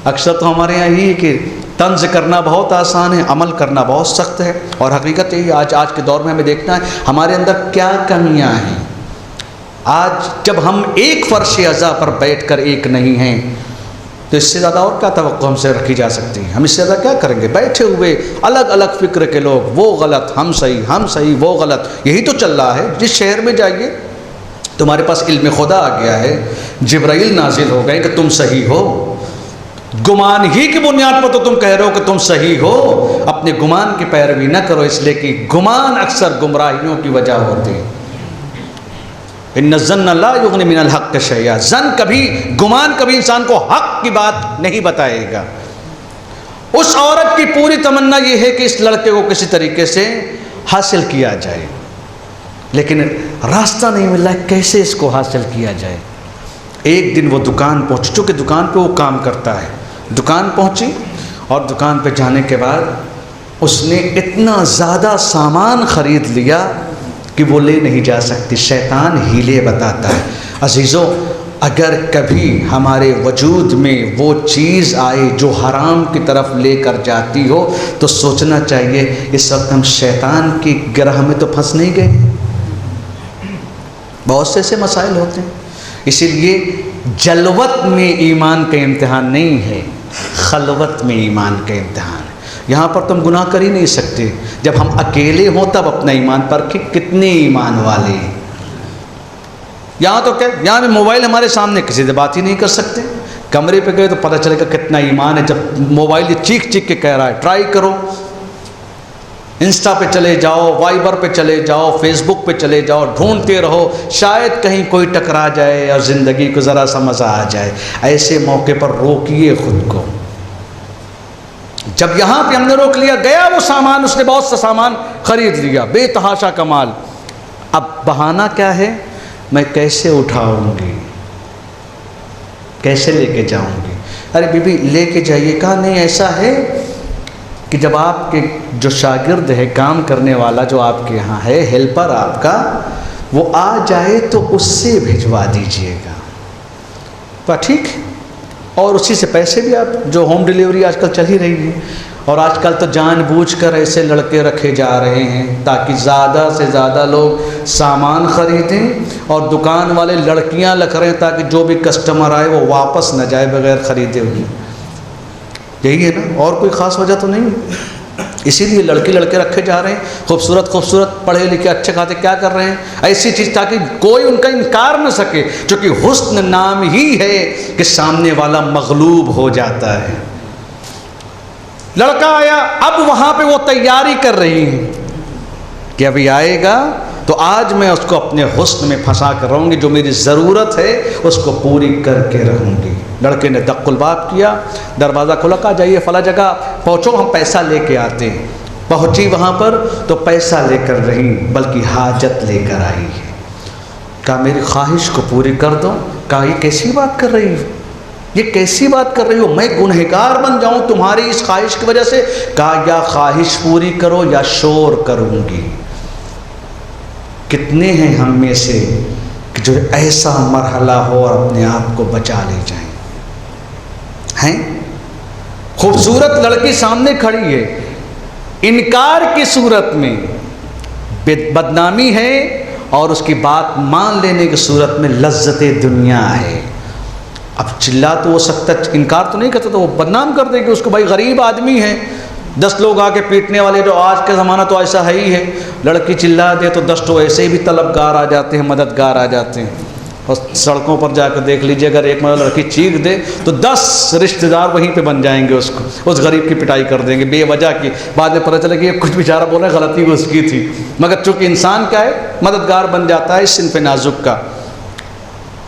اکثر تو ہمارے یہاں یہی ہے کہ طنز کرنا بہت آسان ہے، عمل کرنا بہت سخت ہے، اور حقیقت یہی آج کے دور میں ہمیں دیکھنا ہے ہمارے اندر کیا کمیاں ہیں۔ آج جب ہم ایک فرش اعضاء پر بیٹھ کر ایک نہیں ہیں تو اس سے زیادہ اور کیا توقع ہم سے رکھی جا سکتی ہے؟ ہم اس سے زیادہ کیا کریں گے؟ بیٹھے ہوئے الگ الگ فکر کے لوگ، وہ غلط ہم صحیح، ہم صحیح وہ غلط، یہی تو چل رہا ہے۔ جس شہر میں جائیے تمہارے پاس علم خدا آ گیا ہے، جبرائیل نازل ہو گئے کہ تم صحیح ہو، گمان ہی کی بنیاد پر تو تم کہہ رہے ہو کہ تم صحیح ہو۔ اپنے گمان کی پیروی نہ کرو، اس لیے کہ گمان اکثر گمراہیوں کی وجہ ہوتے ہیں۔ ان الظن لا یغنی من الحق شیئا، گمان کبھی انسان کو حق کی بات نہیں بتائے گا۔ اس عورت کی پوری تمنا یہ ہے کہ اس لڑکے کو کسی طریقے سے حاصل کیا جائے، لیکن راستہ نہیں مل رہا ہے کیسے اس کو حاصل کیا جائے۔ ایک دن وہ دکان پہنچی، چونکہ دکان پہ وہ کام کرتا ہے، دکان پہنچی، اور دکان پہ جانے کے بعد اس نے اتنا زیادہ سامان خرید لیا کہ وہ لے نہیں جا سکتی۔ شیطان ہیلے بتاتا ہے۔ عزیزو، اگر کبھی ہمارے وجود میں وہ چیز آئے جو حرام کی طرف لے کر جاتی ہو تو سوچنا چاہیے اس وقت ہم شیطان کی گرہ میں تو پھنس نہیں گئے. بہت سے ایسے مسائل ہوتے ہیں. اسی لیے جلوت میں ایمان کا امتحان نہیں ہے، خلوت میں ایمان کا امتحان ہے. یہاں پر تم گناہ کر ہی نہیں سکتے. جب ہم اکیلے ہوں تب اپنا ایمان پرکھیں کتنے ایمان والے ہیں. یہاں تو کیا، یہاں بھی موبائل ہمارے سامنے، کسی سے بات ہی نہیں کر سکتے. کمرے پہ گئے تو پتہ چلے گا کتنا ایمان ہے جب موبائل یہ چیخ چیخ کے کہہ رہا ہے. ٹرائی کرو، انسٹا پہ چلے جاؤ، وائبر پہ چلے جاؤ، فیس بک پہ چلے جاؤ، ڈھونڈتے رہو، شاید کہیں کوئی ٹکرا جائے اور زندگی کو ذرا سا مزہ آ جائے. ایسے موقع پر روکیے خود کو. جب یہاں پہ ہم نے روک لیا، گیا وہ سامان، اس نے بہت سا سامان خرید لیا، بے تحاشا کمال. اب بہانہ کیا ہے؟ میں کیسے اٹھاؤں گی، کیسے لے کے جاؤں گی. ارے بی بی لے کے جائیے. کہا نہیں، ایسا ہے کہ جب آپ کے جو شاگرد ہے، کام کرنے والا جو آپ کے یہاں ہے، ہیلپر آپ کا، وہ آ جائے تو اس سے بھجوا دیجئے گا. تو ٹھیک، اور اسی سے پیسے بھی آپ، جو ہوم ڈیلیوری آج کل چل ہی رہی ہے. اور آج کل تو جان بوجھ کر ایسے لڑکے رکھے جا رہے ہیں تاکہ زیادہ سے زیادہ لوگ سامان خریدیں، اور دکان والے لڑکیاں رکھ رہے ہیں تاکہ جو بھی کسٹمر آئے وہ واپس نہ جائے بغیر خریدے ہوئے. یہی ہے نا، اور کوئی خاص وجہ تو نہیں. اسی لیے لڑکے رکھے جا رہے ہیں، خوبصورت پڑھے لکھے اچھے خاصے کیا کر رہے ہیں، ایسی چیز تاکہ کوئی ان کا انکار نہ سکے. چونکہ حسن نام ہی ہے کہ سامنے والا مغلوب ہو جاتا ہے. لڑکا آیا، اب وہاں پہ وہ تیاری کر رہی ہیں کہ ابھی آئے گا تو آج میں اس کو اپنے حسن میں پھنسا کر رہوں گی، جو میری ضرورت ہے اس کو پوری کر کے رہوں گی. لڑکے نے دق الباب کیا، دروازہ کھولا، کہا جائیے فلاں جگہ پہنچو، ہم پیسہ لے کے آتے ہیں. پہنچی وہاں پر تو پیسہ لے کر رہی بلکہ حاجت لے کر آئی ہے. کہا میری خواہش کو پوری کر دو. کہا یہ کیسی بات کر رہی ہو، یہ کیسی بات کر رہی ہو، میں گنہگار بن جاؤں تمہاری اس خواہش کی وجہ سے. کہا یا خواہش پوری کرو یا شور کروں گی. کتنے ہیں ہم میں سے کہ جو ایسا مرحلہ ہو اور اپنے آپ کو بچا لے جائیں. ہیں خوبصورت لڑکی سامنے کھڑی ہے، انکار کی صورت میں بدنامی ہے، اور اس کی بات مان لینے کی صورت میں لذت دنیا ہے. اب چلا تو وہ سکتا، انکار تو نہیں کرتا، تو وہ بدنام کر دے گی اس کو. بھائی غریب آدمی ہے، 10 لوگ آ کے پیٹنے والے، جو آج کا زمانہ تو ایسا ہے ہی ہے. لڑکی چلا دے تو 10 تو ایسے بھی طلبگار آ جاتے ہیں، مددگار آ جاتے ہیں. اور سڑکوں پر جا کر دیکھ لیجئے، اگر ایک مرتبہ لڑکی چیخ دے تو 10 رشتہ دار وہیں پہ بن جائیں گے، اس کو، اس غریب کی پٹائی کر دیں گے بے وجہ کی. بعد میں پتہ چلے کہ یہ کچھ بیچارہ بول رہا ہے، غلطی اس کی تھی. مگر چونکہ انسان کیا ہے، مددگار بن جاتا ہے اس صنف نازک کا.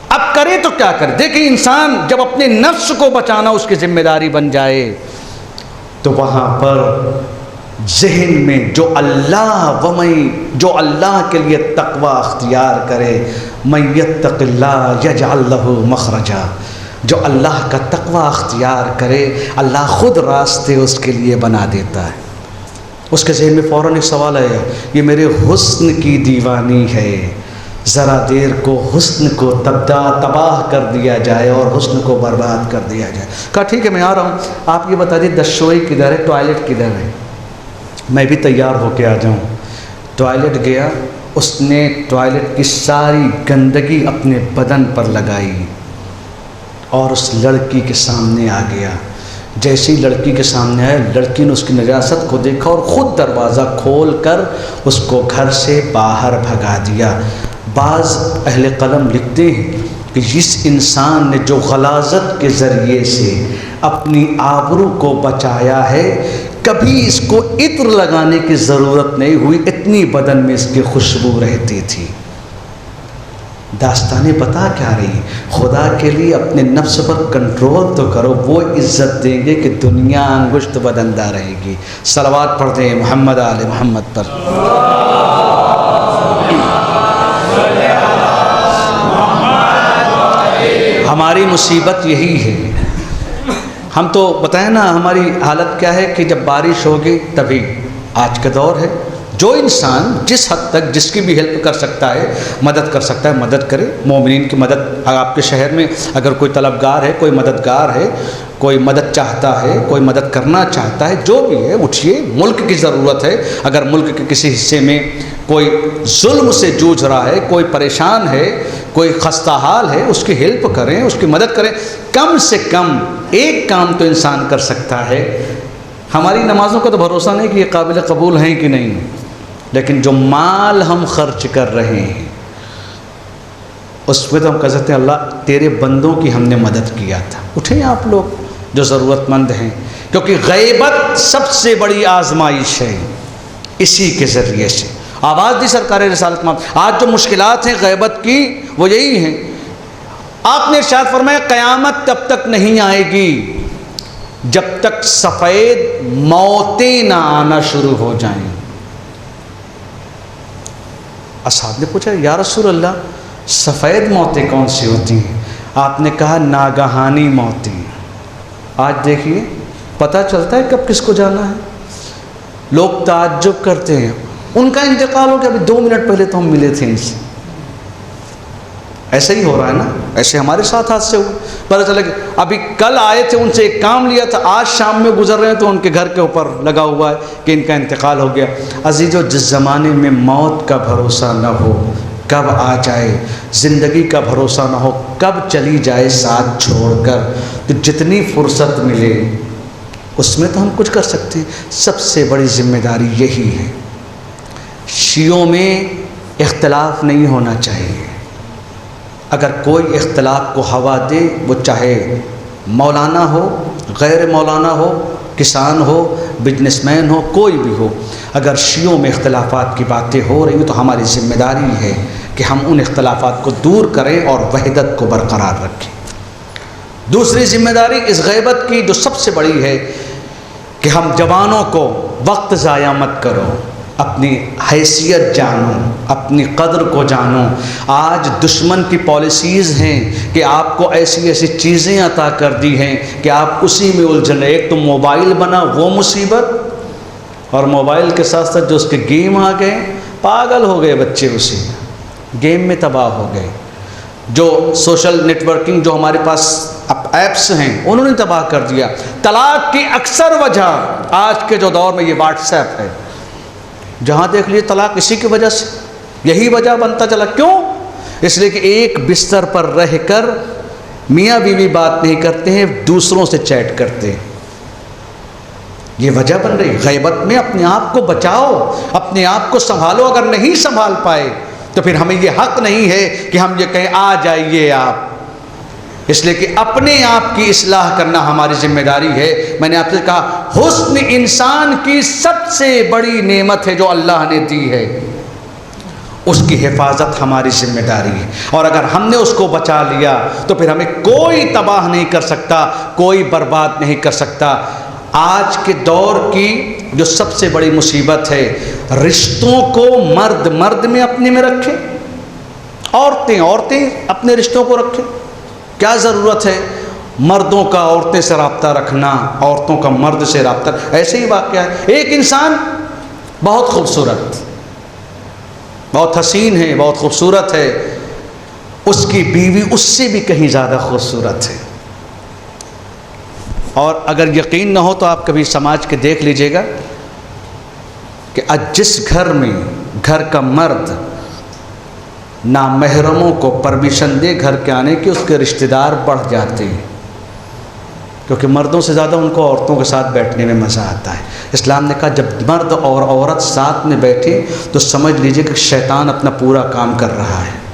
اب کرے تو کیا کرے؟ دیکھیں، انسان جب اپنے نفس کو بچانا اس کی ذمہ داری بن جائے تو وہاں پر ذہن میں جو اللہ کے لیے تقوی اختیار کرے، من یتق اللہ یجعل لہ مخرجا، جو اللہ کا تقوی اختیار کرے اللہ خود راستے اس کے لیے بنا دیتا ہے. اس کے ذہن میں فوراً ایک سوال ہے، یہ میرے حسن کی دیوانی ہے، ذرا دیر کو حسن کو تباہ کر دیا جائے اور حسن کو برباد کر دیا جائے. کہا ٹھیک ہے میں آ رہا ہوں، آپ یہ بتا دیجیے دستشوئی کدھر ہے، ٹوائلٹ کدھر ہے، میں بھی تیار ہو کے آ جاؤں. ٹوائلٹ گیا، اس نے ٹوائلٹ کی ساری گندگی اپنے بدن پر لگائی اور اس لڑکی کے سامنے آ گیا. جیسے ہی لڑکی کے سامنے آیا، لڑکی نے اس کی نجاست کو دیکھا اور خود دروازہ کھول کر اس کو گھر سے باہر بھگا دیا. بعض اہل قلم لکھتے ہیں کہ جس انسان نے جو غلاظت کے ذریعے سے اپنی آبرو کو بچایا ہے، کبھی اس کو عطر لگانے کی ضرورت نہیں ہوئی، اتنی بدن میں اس کی خوشبو رہتی تھی. داستانیں بتا کیا رہی؟ خدا کے لیے اپنے نفس پر کنٹرول تو کرو، وہ عزت دیں گے کہ دنیا انگشت بدندہ رہے گی. صلوات پڑھ دیں محمد آل محمد پر. ہماری مصیبت یہی ہے. ہم تو بتائیں نا ہماری حالت کیا ہے کہ جب بارش ہوگی تبھی، آج کا دور ہے جو انسان جس حد تک جس کی بھی ہیلپ کر سکتا ہے، مدد کر سکتا ہے، مدد کرے۔ مومنین کی مدد، آپ کے شہر میں اگر کوئی طلبگار ہے، کوئی مددگار ہے، کوئی مدد چاہتا ہے، کوئی مدد کرنا چاہتا ہے، جو بھی ہے اٹھیے۔ ملک کی ضرورت ہے، اگر ملک کے کسی حصے میں کوئی ظلم سے جوجھ رہا ہے، کوئی پریشان ہے، کوئی خستہ حال ہے، اس کی ہیلپ کریں، اس کی مدد کریں۔ کم سے کم ایک کام تو انسان کر سکتا ہے۔ ہماری نمازوں کا تو بھروسہ نہیں کہ یہ قابل قبول ہیں کہ نہیں، لیکن جو مال ہم خرچ کر رہے ہیں اس پہ تو ہم کہہ سکتے ہیں اللہ تیرے بندوں کی ہم نے مدد کیا تھا۔ اٹھیں آپ لوگ جو ضرورت مند ہیں، کیونکہ غیبت سب سے بڑی آزمائش ہے، اسی کے ذریعے سے۔ آواز دی سرکار رسالت میں، آج جو مشکلات ہیں غیبت کی وہ یہی ہیں۔ آپ نے ارشاد فرمایا قیامت تب تک نہیں آئے گی جب تک سفید موتیں نہ آنا شروع ہو جائیں۔ اصحاب نے پوچھا یا رسول اللہ سفید موتیں کون سی ہوتی ہیں؟ آپ نے کہا ناگہانی موتیں۔ آج دیکھیے پتہ چلتا ہے کب کس کو جانا ہے۔ لوگ تعجب کرتے ہیں، ان کا انتقال ہو گیا، ابھی 2 منٹ پہلے تو ہم ملے تھے ان سے۔ ایسا ہی ہو رہا ہے نا، ایسے ہمارے ساتھ حادثے ہوئے، پتہ چلا کہ ابھی کل آئے تھے، ان سے ایک کام لیا تھا، آج شام میں گزر رہے ہیں تو ان کے گھر کے اوپر لگا ہوا ہے کہ ان کا انتقال ہو گیا۔ عزیزو، جس زمانے میں موت کا بھروسہ نہ ہو کب آ جائے، زندگی کا بھروسہ نہ ہو کب چلی جائے ساتھ چھوڑ کر، تو جتنی فرصت ملے اس میں تو ہم کچھ کر سکتے ہیں۔ سب سے بڑی ذمہ داری یہی ہے۔ شیعوں میں اختلاف نہیں ہونا چاہیے۔ اگر کوئی اختلاف کو ہوا دے، وہ چاہے مولانا ہو، غیر مولانا ہو، کسان ہو، بزنس مین ہو، کوئی بھی ہو، اگر شیعوں میں اختلافات کی باتیں ہو رہی ہیں تو ہماری ذمہ داری ہے کہ ہم ان اختلافات کو دور کریں اور وحدت کو برقرار رکھیں۔ دوسری ذمہ داری اس غیبت کی جو سب سے بڑی ہے کہ ہم جوانوں کو وقت ضائع مت کرو، اپنی حیثیت جانو، اپنی قدر کو جانو۔ آج دشمن کی پالیسیز ہیں کہ آپ کو ایسی ایسی چیزیں عطا کر دی ہیں کہ آپ اسی میں الجھن رہے۔ ایک تو موبائل بنا وہ مصیبت، اور موبائل کے ساتھ ساتھ جو اس کے گیم آ گئے، پاگل ہو گئے بچے، اسی گیم میں تباہ ہو گئے۔ جو سوشل نیٹ ورکنگ جو ہمارے پاس ایپس ہیں انہوں نے تباہ کر دیا۔ طلاق کی اکثر وجہ آج کے جو دور میں یہ واٹس ایپ ہے، جہاں دیکھ لیے طلاق اسی کی وجہ سے، یہی وجہ بنتا چلا۔ کیوں؟ اس لیے کہ ایک بستر پر رہ کر میاں بیوی بات نہیں کرتے ہیں، دوسروں سے چیٹ کرتے ہیں۔ یہ وجہ بن رہی۔ غیبت میں اپنے آپ کو بچاؤ، اپنے آپ کو سنبھالو۔ اگر نہیں سنبھال پائے تو پھر ہمیں یہ حق نہیں ہے کہ ہم یہ کہیں آ جائیے آپ، اس لیے کہ اپنے آپ کی اصلاح کرنا ہماری ذمہ داری ہے۔ میں نے آپ سے کہا حسن انسان کی سب سے بڑی نعمت ہے جو اللہ نے دی ہے، اس کی حفاظت ہماری ذمہ داری ہے، اور اگر ہم نے اس کو بچا لیا تو پھر ہمیں کوئی تباہ نہیں کر سکتا، کوئی برباد نہیں کر سکتا۔ آج کے دور کی جو سب سے بڑی مصیبت ہے، رشتوں کو مرد مرد میں اپنے میں رکھیں، عورتیں اپنے رشتوں کو رکھیں۔ کیا ضرورت ہے مردوں کا عورتیں سے رابطہ رکھنا، عورتوں کا مرد سے رابطہ؟ ایسے ہی واقعہ ہے، ایک انسان بہت خوبصورت، بہت حسین ہے، بہت خوبصورت ہے، اس کی بیوی اس سے بھی کہیں زیادہ خوبصورت ہے۔ اور اگر یقین نہ ہو تو آپ کبھی سماج کے دیکھ لیجئے گا کہ جس گھر میں گھر کا مرد نامحرموں کو پرمیشن دے گھر کے آنے کی، اس کے رشتہ دار بڑھ جاتے ہیں، کیونکہ مردوں سے زیادہ ان کو عورتوں کے ساتھ بیٹھنے میں مزہ آتا ہے۔ اسلام نے کہا جب مرد اور عورت ساتھ میں بیٹھے تو سمجھ لیجئے کہ شیطان اپنا پورا کام کر رہا ہے۔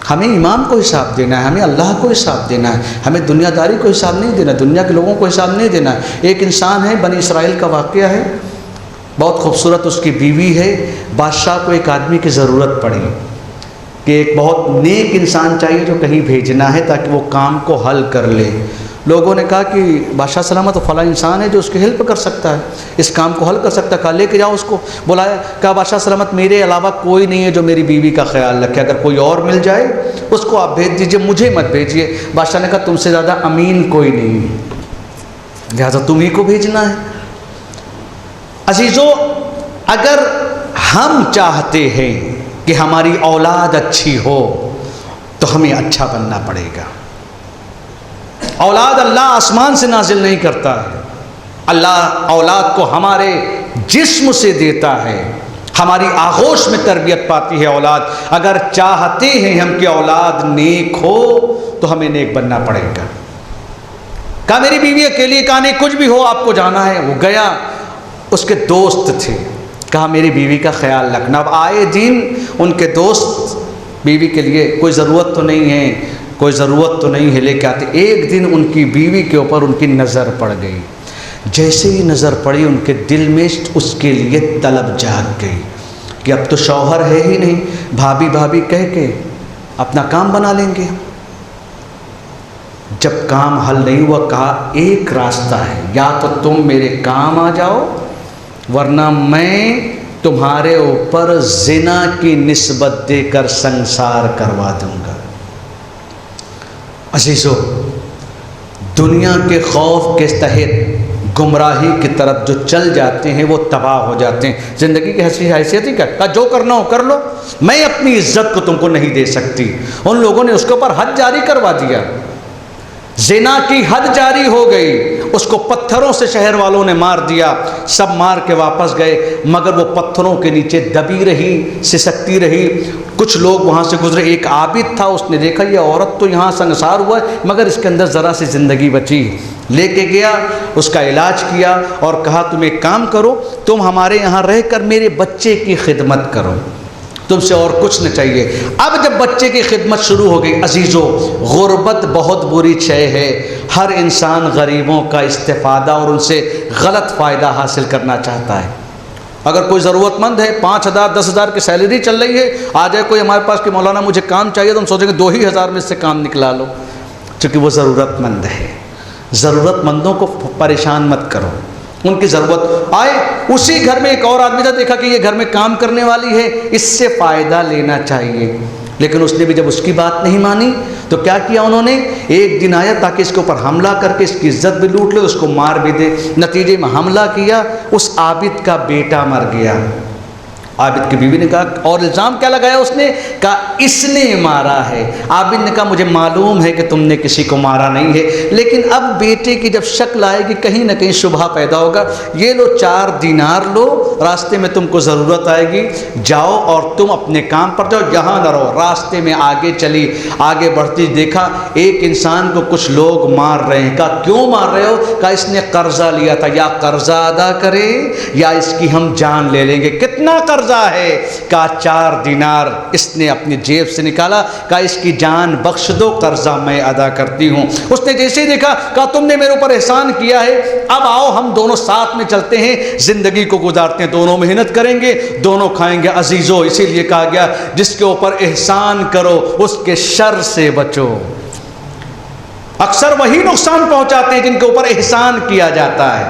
ہمیں ایمان کو حساب دینا ہے، ہمیں اللہ کو حساب دینا ہے، ہمیں دنیا داری کو حساب نہیں دینا، دنیا کے لوگوں کو حساب نہیں دینا ہے۔ ایک انسان ہے، بنی اسرائیل کا واقعہ ہے، بہت خوبصورت اس کی بیوی ہے۔ بادشاہ کو ایک آدمی کی ضرورت پڑی کہ ایک بہت نیک انسان چاہیے جو کہیں بھیجنا ہے تاکہ وہ کام کو حل کر لے۔ لوگوں نے کہا کہ بادشاہ سلامت فلاں انسان ہے جو اس کی ہیلپ کر سکتا ہے، اس کام کو حل کر سکتا ہے، کہا لے کے جاؤ اس کو۔ بلایا، کہا بادشاہ سلامت میرے علاوہ کوئی نہیں ہے جو میری بیوی کا خیال رکھے، اگر کوئی اور مل جائے اس کو آپ بھیج دیجئے، مجھے مت بھیجیے۔ بادشاہ نے کہا تم سے زیادہ امین کوئی نہیں ہے، لہٰذا تم ہی کو بھیجنا ہے۔ عزیزو، اگر ہم چاہتے ہیں کہ ہماری اولاد اچھی ہو تو ہمیں اچھا بننا پڑے گا۔ اولاد اللہ آسمان سے نازل نہیں کرتا ہے، اللہ اولاد کو ہمارے جسم سے دیتا ہے، ہماری آغوش میں تربیت پاتی ہے اولاد۔ اگر چاہتے ہیں ہم کہ اولاد نیک ہو تو ہمیں نیک بننا پڑے گا۔ کہا میری بیوی اکیلی، کہا نہیں کچھ بھی ہو آپ کو جانا ہے۔ وہ گیا، اس کے دوست تھے، کہا میری بیوی کا خیال رکھنا۔ اب آئے دن ان کے دوست بیوی کے لیے کوئی ضرورت تو نہیں ہے، کوئی ضرورت تو نہیں ہے لے کے آتے۔ ایک دن ان کی بیوی کے اوپر ان کی نظر پڑ گئی، جیسے ہی نظر پڑی ان کے دل میں اس کے لیے طلب جاگ گئی کہ اب تو شوہر ہے ہی نہیں، بھابھی بھابھی کہہ کے اپنا کام بنا لیں گے۔ جب کام حل نہیں ہوا، کہا ایک راستہ ہے، یا تو تم میرے کام آ جاؤ ورنہ میں تمہارے اوپر زنا کی نسبت دے کر سنسار کروا دوں گا۔ عزیزو، دنیا کے خوف کے تحت گمراہی کی طرف جو چل جاتے ہیں وہ تباہ ہو جاتے ہیں۔ زندگی کی حیثیت ہی کیا؟ کہا جو کرنا ہو کر لو، میں اپنی عزت کو تم کو نہیں دے سکتی۔ ان لوگوں نے اس کے اوپر حد جاری کروا دیا، زنا کی حد جاری ہو گئی، اس کو پتھروں سے شہر والوں نے مار دیا۔ سب مار کے واپس گئے، مگر وہ پتھروں کے نیچے دبی رہی، سسکتی رہی۔ کچھ لوگ وہاں سے گزرے، ایک عابد تھا، اس نے دیکھا یہ عورت تو یہاں سنسار ہوا ہے مگر اس کے اندر ذرا سی زندگی بچی، لے کے گیا، اس کا علاج کیا اور کہا تم ایک کام کرو، تم ہمارے یہاں رہ کر میرے بچے کی خدمت کرو، تم سے اور کچھ نہ چاہیے۔ اب جب بچے کی خدمت شروع ہو گئی، عزیزو غربت بہت بری شے ہے، ہر انسان غریبوں کا استفادہ اور ان سے غلط فائدہ حاصل کرنا چاہتا ہے۔ اگر کوئی ضرورت مند ہے، 5,000 10,000 کی سیلری چل رہی ہے، آ جائے کوئی ہمارے پاس کہ مولانا مجھے کام چاہیے، تو ہم سوچیں گے 2,000 میں سے کام نکلا لو، چونکہ وہ ضرورت مند ہے۔ ضرورت مندوں کو پریشان مت کرو، ان کی ضرورت آئے۔ اسی گھر میں ایک اور آدمی تھا، دیکھا کہ یہ گھر میں کام کرنے والی ہے، اس سے فائدہ لینا چاہیے، لیکن اس نے بھی جب اس کی بات نہیں مانی تو کیا کیا انہوں نے؟ ایک دن آیا تاکہ اس کے اوپر حملہ کر کے اس کی عزت بھی لوٹ لے، اس کو مار بھی دے۔ نتیجے میں حملہ کیا، اس عابد کا بیٹا مر گیا۔ عابد کی بیوی نے کہا، اور الزام کیا لگایا اس نے؟ کہا اس نے مارا ہے۔ عابد نے کہا مجھے معلوم ہے کہ تم نے کسی کو مارا نہیں ہے، لیکن اب بیٹے کی جب شکل آئے گی کہیں نہ کہیں شبہ پیدا ہوگا، یہ لو 4 دینار لو، راستے میں تم کو ضرورت آئے گی، جاؤ اور تم اپنے کام پر جاؤ، یہاں نہ رہو۔ راستے میں آگے چلی، آگے بڑھتی، دیکھا ایک انسان کو کچھ لوگ مار رہے ہیں۔ کہا کیوں مار رہے ہو؟ کہا اس نے قرضہ لیا تھا، یا قرضہ ادا کرے یا اس کی ہم جان لے لیں گے۔ کتنا قرضہ ہے؟ کہا 4 دینار۔ اس نے اپنی جیب سے نکالا، کہا اس کی جان بخش دو، قرضہ میں ادا کرتی ہوں۔ اس نے جیسے ہی دیکھا، کہا تم نے میرے اوپر احسان کیا ہے، اب آؤ ہم دونوں ساتھ میں چلتے ہیں، زندگی کو گزارتے ہیں، دونوں محنت کریں گے، دونوں کھائیں گے۔ عزیزو، اسی لیے کہا گیا جس کے اوپر احسان کرو اس کے شر سے بچو۔ اکثر وہی نقصان پہنچاتے ہیں جن کے اوپر احسان کیا جاتا ہے۔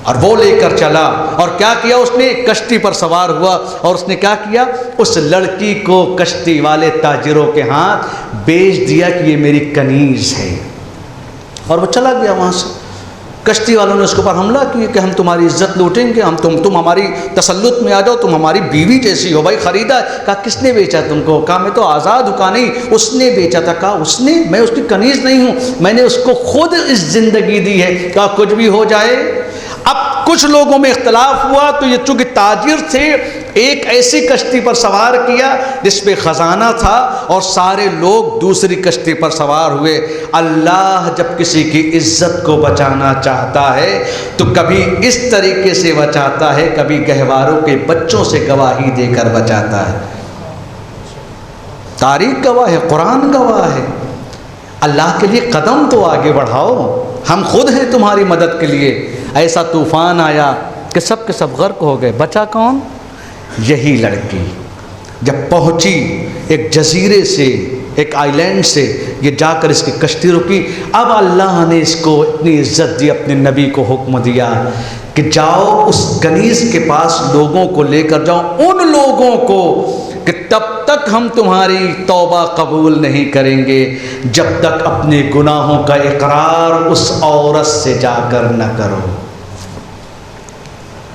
اور وہ لے کر چلا، اور کیا کیا اس نے؟ کشتی پر سوار ہوا، اور اس نے کیا کیا؟ اس لڑکی کو کشتی والے تاجروں کے ہاتھ بیچ دیا کہ یہ میری کنیز ہے، اور وہ چلا گیا وہاں سے۔ کشتی والوں نے اس کے اوپر حملہ کیا کہ ہم تمہاری عزت لوٹیں گے، تم ہماری تسلط میں آ جاؤ، تم ہماری بیوی جیسی ہو۔ بھائی خریدا ہے؟ کہا کس نے بیچا تم کو؟ کہا میں تو آزاد ہوں۔ کہا نہیں، اس نے بیچا تھا۔ کہا اس نے؟ میں اس کی کنیز نہیں ہوں، میں نے اس کو خود اس زندگی دی ہے۔ کہا کچھ بھی ہو جائے۔ اب کچھ لوگوں میں اختلاف ہوا، تو یہ چونکہ تاجر تھے، ایک ایسی کشتی پر سوار کیا جس پہ خزانہ تھا، اور سارے لوگ دوسری کشتی پر سوار ہوئے۔ اللہ جب کسی کی عزت کو بچانا چاہتا ہے تو کبھی اس طریقے سے بچاتا ہے، کبھی گہواروں کے بچوں سے گواہی دے کر بچاتا ہے۔ تاریخ گواہ ہے، قرآن گواہ ہے۔ اللہ کے لیے قدم تو آگے بڑھاؤ، ہم خود ہیں تمہاری مدد کے لیے۔ ایسا طوفان آیا کہ سب کے سب غرق ہو گئے، بچا کون؟ یہی لڑکی جب پہنچی ایک جزیرے سے، ایک آئی لینڈ سے، یہ جا کر اس کی کشتی رکی۔ اب اللہ نے اس کو اتنی عزت دی، اپنے نبی کو حکم دیا کہ جاؤ اس کنیز کے پاس لوگوں کو لے کر جاؤ، ان لوگوں کو کہ تب تک ہم تمہاری توبہ قبول نہیں کریں گے جب تک اپنے گناہوں کا اقرار اس عورت سے جا کر نہ کرو۔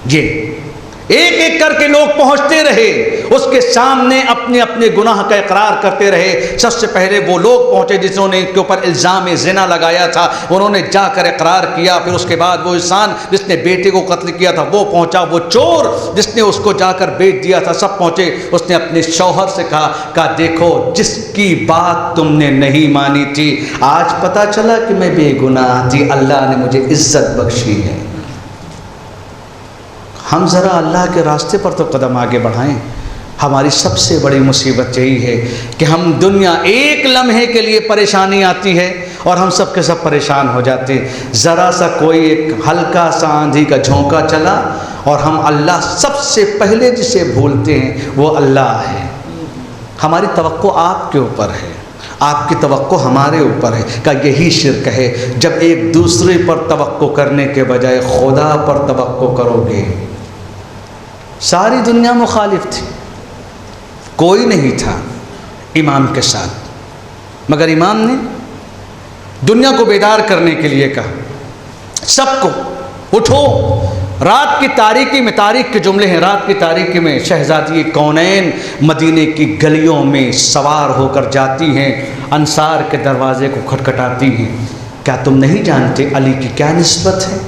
یہ ایک ایک کر کے لوگ پہنچتے رہے اس کے سامنے، اپنے اپنے گناہ کا اقرار کرتے رہے۔ سب سے پہلے وہ لوگ پہنچے جنہوں نے ان کے اوپر الزام زنا لگایا تھا، انہوں نے جا کر اقرار کیا۔ پھر اس کے بعد وہ انسان جس نے بیٹے کو قتل کیا تھا وہ پہنچا، وہ چور جس نے اس کو جا کر بیچ دیا تھا سب پہنچے۔ اس نے اپنے شوہر سے کہا دیکھو جس کی بات تم نے نہیں مانی تھی، آج پتہ چلا کہ میں بے گناہ تھی، اللہ نے مجھے عزت بخشی ہے۔ ہم ذرا اللہ کے راستے پر تو قدم آگے بڑھائیں۔ ہماری سب سے بڑی مصیبت یہی ہے کہ ہم دنیا ایک لمحے کے لیے پریشانی آتی ہے اور ہم سب کے سب پریشان ہو جاتے ہیں۔ ذرا سا کوئی ایک ہلکا سا آندھی کا جھونکا چلا اور ہم اللہ سب سے پہلے جسے بھولتے ہیں وہ اللہ ہے۔ ہماری توقع آپ کے اوپر ہے، آپ کی توقع ہمارے اوپر ہے۔ کہ یہی شرک ہے جب ایک دوسرے پر توقع کرنے کے بجائے خدا پر توقع کرو گے۔ ساری دنیا مخالف تھی، کوئی نہیں تھا امام کے ساتھ، مگر امام نے دنیا کو بیدار کرنے کے لیے کہا سب کو اٹھو۔ رات کی تاریکی میں، تاریخ کے جملے ہیں، رات کی تاریکی میں شہزادی کونین مدینے کی گلیوں میں سوار ہو کر جاتی ہیں، انصار کے دروازے کو کھٹکھٹاتی ہیں۔ کیا تم نہیں جانتے علی کی کیا نسبت ہے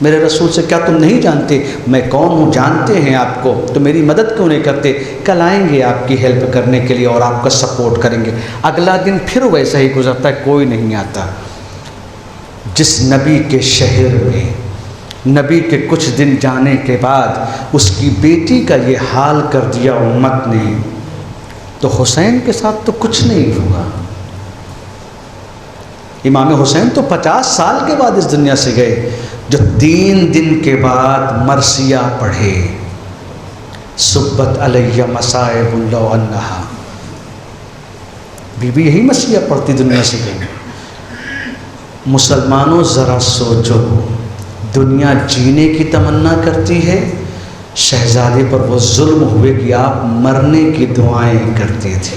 میرے رسول سے؟ کیا تم نہیں جانتے میں کون ہوں؟ جانتے ہیں آپ کو تو میری مدد کیوں نہیں کرتے؟ کل آئیں گے آپ کی ہیلپ کرنے کے لیے اور آپ کا سپورٹ کریں گے۔ اگلا دن پھر ویسا ہی گزرتا ہے، کوئی نہیں آتا۔ جس نبی کے شہر میں نبی کے کچھ دن جانے کے بعد اس کی بیٹی کا یہ حال کر دیا امت نے، تو حسین کے ساتھ تو کچھ نہیں ہوا۔ امام حسین تو 50 سال کے بعد اس دنیا سے گئے، جو 3 دن کے بعد مرثیہ پڑھے، سبت علیہ مصائب لو انہا، بی بی یہی مرثیہ پڑھتی دنیا سے گئی۔ مسلمانوں ذرا سوچو، دنیا جینے کی تمنا کرتی ہے، شہزادے پر وہ ظلم ہوئے کہ آپ مرنے کی دعائیں کرتے تھے۔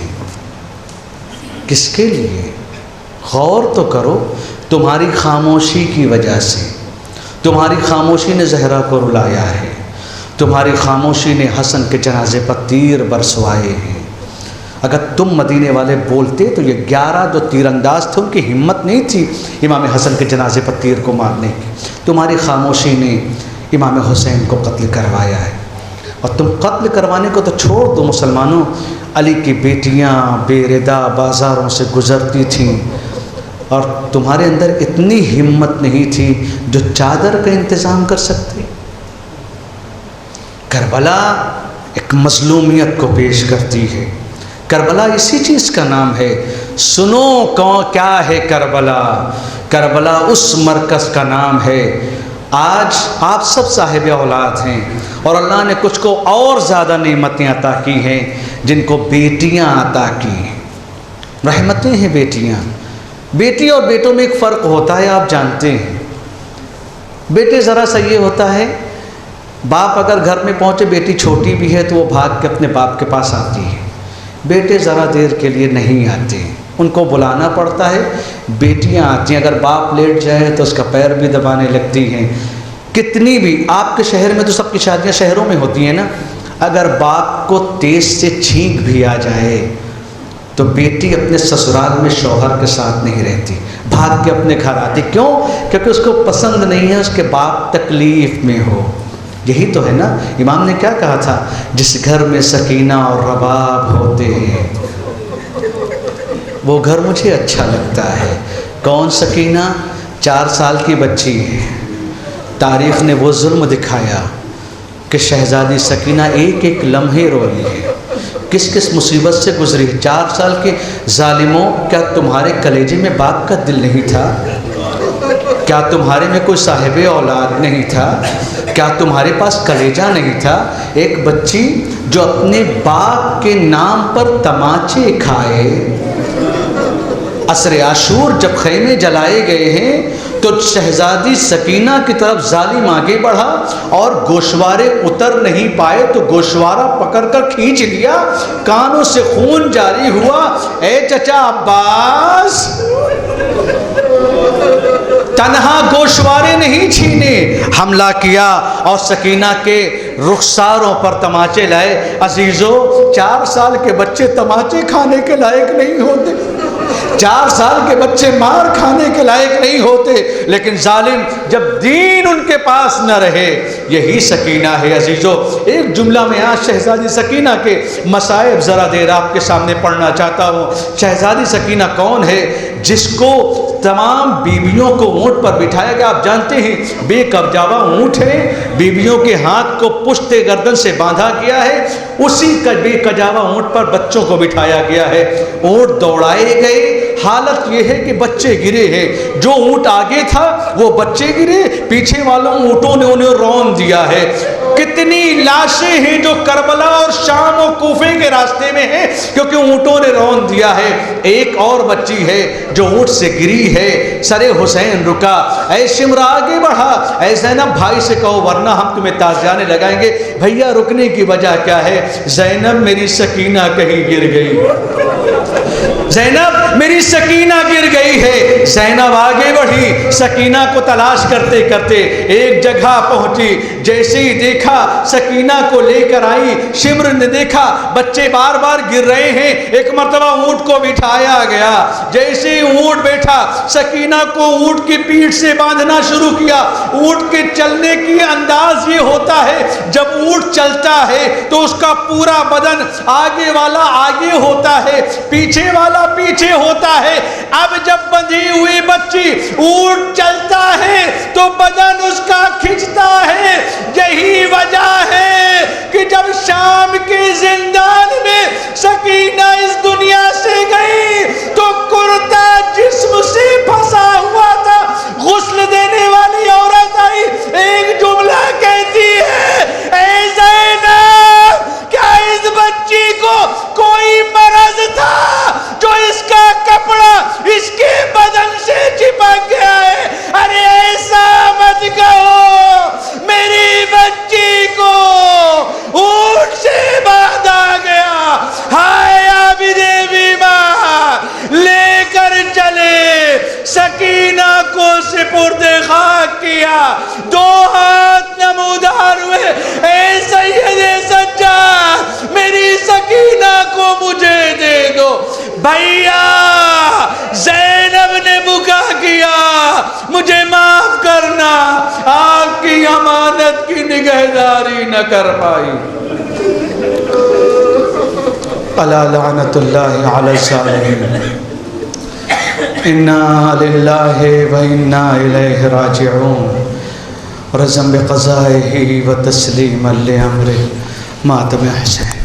کس کے لیے؟ غور تو کرو۔ تمہاری خاموشی کی وجہ سے، تمہاری خاموشی نے زہرا کو رلایا ہے، تمہاری خاموشی نے حسن کے جنازے پر تیر برسوائے ہیں۔ اگر تم مدینے والے بولتے تو یہ 11 جو تیر انداز تھے ان کی ہمت نہیں تھی امام حسن کے جنازے پر تیر کو مارنے کی۔ تمہاری خاموشی نے امام حسین کو قتل کروایا ہے، اور تم قتل کروانے کو تو چھوڑ دو مسلمانوں، علی کی بیٹیاں بے ردا بازاروں سے گزرتی تھیں اور تمہارے اندر اتنی ہمت نہیں تھی جو چادر کا انتظام کر سکتے۔ کربلا ایک مظلومیت کو پیش کرتی ہے۔ کربلا اسی چیز کا نام ہے۔ سنو کیا ہے کربلا؟ کربلا اس مرکز کا نام ہے۔ آج آپ سب صاحب اولاد ہیں اور اللہ نے کچھ کو اور زیادہ نعمتیں عطا کی ہیں، جن کو بیٹیاں عطا کی ہیں۔ رحمتیں ہیں بیٹیاں۔ بیٹی اور بیٹوں میں ایک فرق ہوتا ہے، آپ جانتے ہیں۔ بیٹے ذرا سا یہ ہوتا ہے، باپ اگر گھر میں پہنچے بیٹی چھوٹی بھی ہے تو وہ بھاگ کے اپنے باپ کے پاس آتی ہے۔ بیٹے ذرا دیر کے لیے نہیں آتے، ان کو بلانا پڑتا ہے۔ بیٹیاں آتی ہیں، اگر باپ لیٹ جائے تو اس کا پیر بھی دبانے لگتی ہیں۔ کتنی بھی آپ کے شہر میں تو سب کی شادیاں شہروں میں ہوتی ہیں نا، اگر باپ کو تیز سے چھینک بھی آ جائے تو بیٹی اپنے سسرال میں شوہر کے ساتھ نہیں رہتی، بھاگ کے اپنے گھر آتی۔ کیوں؟ کیونکہ اس کو پسند نہیں ہے اس کے باپ تکلیف میں ہو۔ یہی تو ہے نا، امام نے کیا کہا تھا؟ جس گھر میں سکینہ اور رباب ہوتے ہیں وہ گھر مجھے اچھا لگتا ہے۔ کون سکینہ؟ 4 سال کی بچی ہے۔ تاریخ نے وہ ظلم دکھایا کہ شہزادی سکینہ ایک ایک لمحے روئی ہے، کس کس مصیبت سے گزری۔ 4 سال کے ظالموں، کیا تمہارے کلیجے میں باپ کا دل نہیں تھا؟ کیا تمہارے میں کوئی صاحب اولاد نہیں تھا؟ کیا تمہارے پاس کلیجہ نہیں تھا؟ ایک بچی جو اپنے باپ کے نام پر تماچے کھائے۔ عصر عاشور جب خیمے جلائے گئے ہیں تو شہزادی سکینہ کی طرف ظالم آگے بڑھا اور گوشوارے اتر نہیں پائے تو گوشوارہ پکڑ کر کھینچ لیا، کانوں سے خون جاری ہوا۔ اے چچا عباس، تنہا گوشوارے نہیں چھینے، حملہ کیا اور سکینہ کے رخساروں پر تماچے لائے۔ عزیزو 4 سال کے بچے تماچے کھانے کے لائق نہیں ہوتے، 4 سال کے بچے مار کھانے کے لائق نہیں ہوتے، لیکن ظالم جب دین ان کے پاس نہ رہے، یہی سکینہ ہے عزیزو۔ ایک جملہ میں آج شہزادی سکینہ کے مصائب ذرا دیر آپ کے سامنے پڑھنا چاہتا ہوں۔ شہزادی سکینہ کون ہے؟ جس کو تمام بیویوں کو اونٹ پر بٹھایا گیا۔ آپ جانتے ہیں بے کبجاوا اونٹ ہے، بیویوں کے ہاتھ کو پشت گردن سے باندھا گیا ہے، اسی بے کجاوا اونٹ پر بچوں کو بٹھایا گیا ہے۔ اونٹ دوڑائے گئے، حالت یہ ہے کہ بچے گرے ہیں، جو اونٹ آگے تھا وہ بچے گرے، پیچھے والوں اونٹوں نے انہیں رون دیا ہے۔ کتنی لاشیں ہیں جو کربلا اور شام و کوفے کے راستے میں ہیں کیونکہ اونٹوں نے رون دیا ہے۔ ایک اور بچی ہے جو اونٹ سے گری ہے، سر حسین رکا، اے شمرا آگے بڑھا، اے زینب بھائی سے کہو ورنہ ہم تمہیں تازیانے لگائیں گے۔ بھیا رکنے کی وجہ کیا ہے؟ زینب میری سکینہ کہیں گر گئی، زینب میری سکینہ گر گئی ہے۔ زینب آگے بڑھی، سکینہ کو تلاش کرتے کرتے ایک جگہ پہنچی، جیسے ہی دیکھا سکینہ کو لے کر آئی، شمر نے دیکھا بچے بار بار گر رہے ہیں، ایک مرتبہ اونٹ کو بٹھایا گیا، جیسے ہی اونٹ بیٹھا سکینہ کو اونٹ کی پیٹھ سے باندھنا شروع کیا۔ اونٹ کے چلنے کی انداز یہ ہوتا ہے جب اونٹ چلتا ہے تو اس کا پورا بدن آگے والا آگے ہوتا ہے، پیچھے والا پیچھے ہوتا ہے۔ اب جب بندھی ہوئی بچی اونٹ چلتا ہے تو بدن اس کا کھنچتا ہے۔ یہی وجہ ہے کہ جب شام کے زندان میں سکینہ اس دنیا سے گئی تو کرتا جسم سے پھنسا ہوا تھا۔ غسل دینے والی عورت آئی، ایک جملہ کہتی ہے، اے زینب کیا اس بچی کو کوئی مرض تھا جو اس کا کپڑا اس کے بدن سے چپک گیا ہے؟ ارے ایسا مت کہو، میری بچی کو اونٹ سے باندھا گیا، ہائے عابد بیمار لے کر چلے، سکینہ کو سپرد خاک کیا، 2 ہاتھ نمودار ہوئے، اے سید سجاد میری سکینہ کو مجھے دے دو۔ بھیا زینب نے بکا کیا، مجھے معاف کرنا، آپ کی امانت کی نگہداری نہ کر پائی۔ الا لعنت اللہ علی الظالمین، انا للہ و انا الیہ راجعون۔ رضا بقضائہ و تسلیما لامرہ، ماتم حسین۔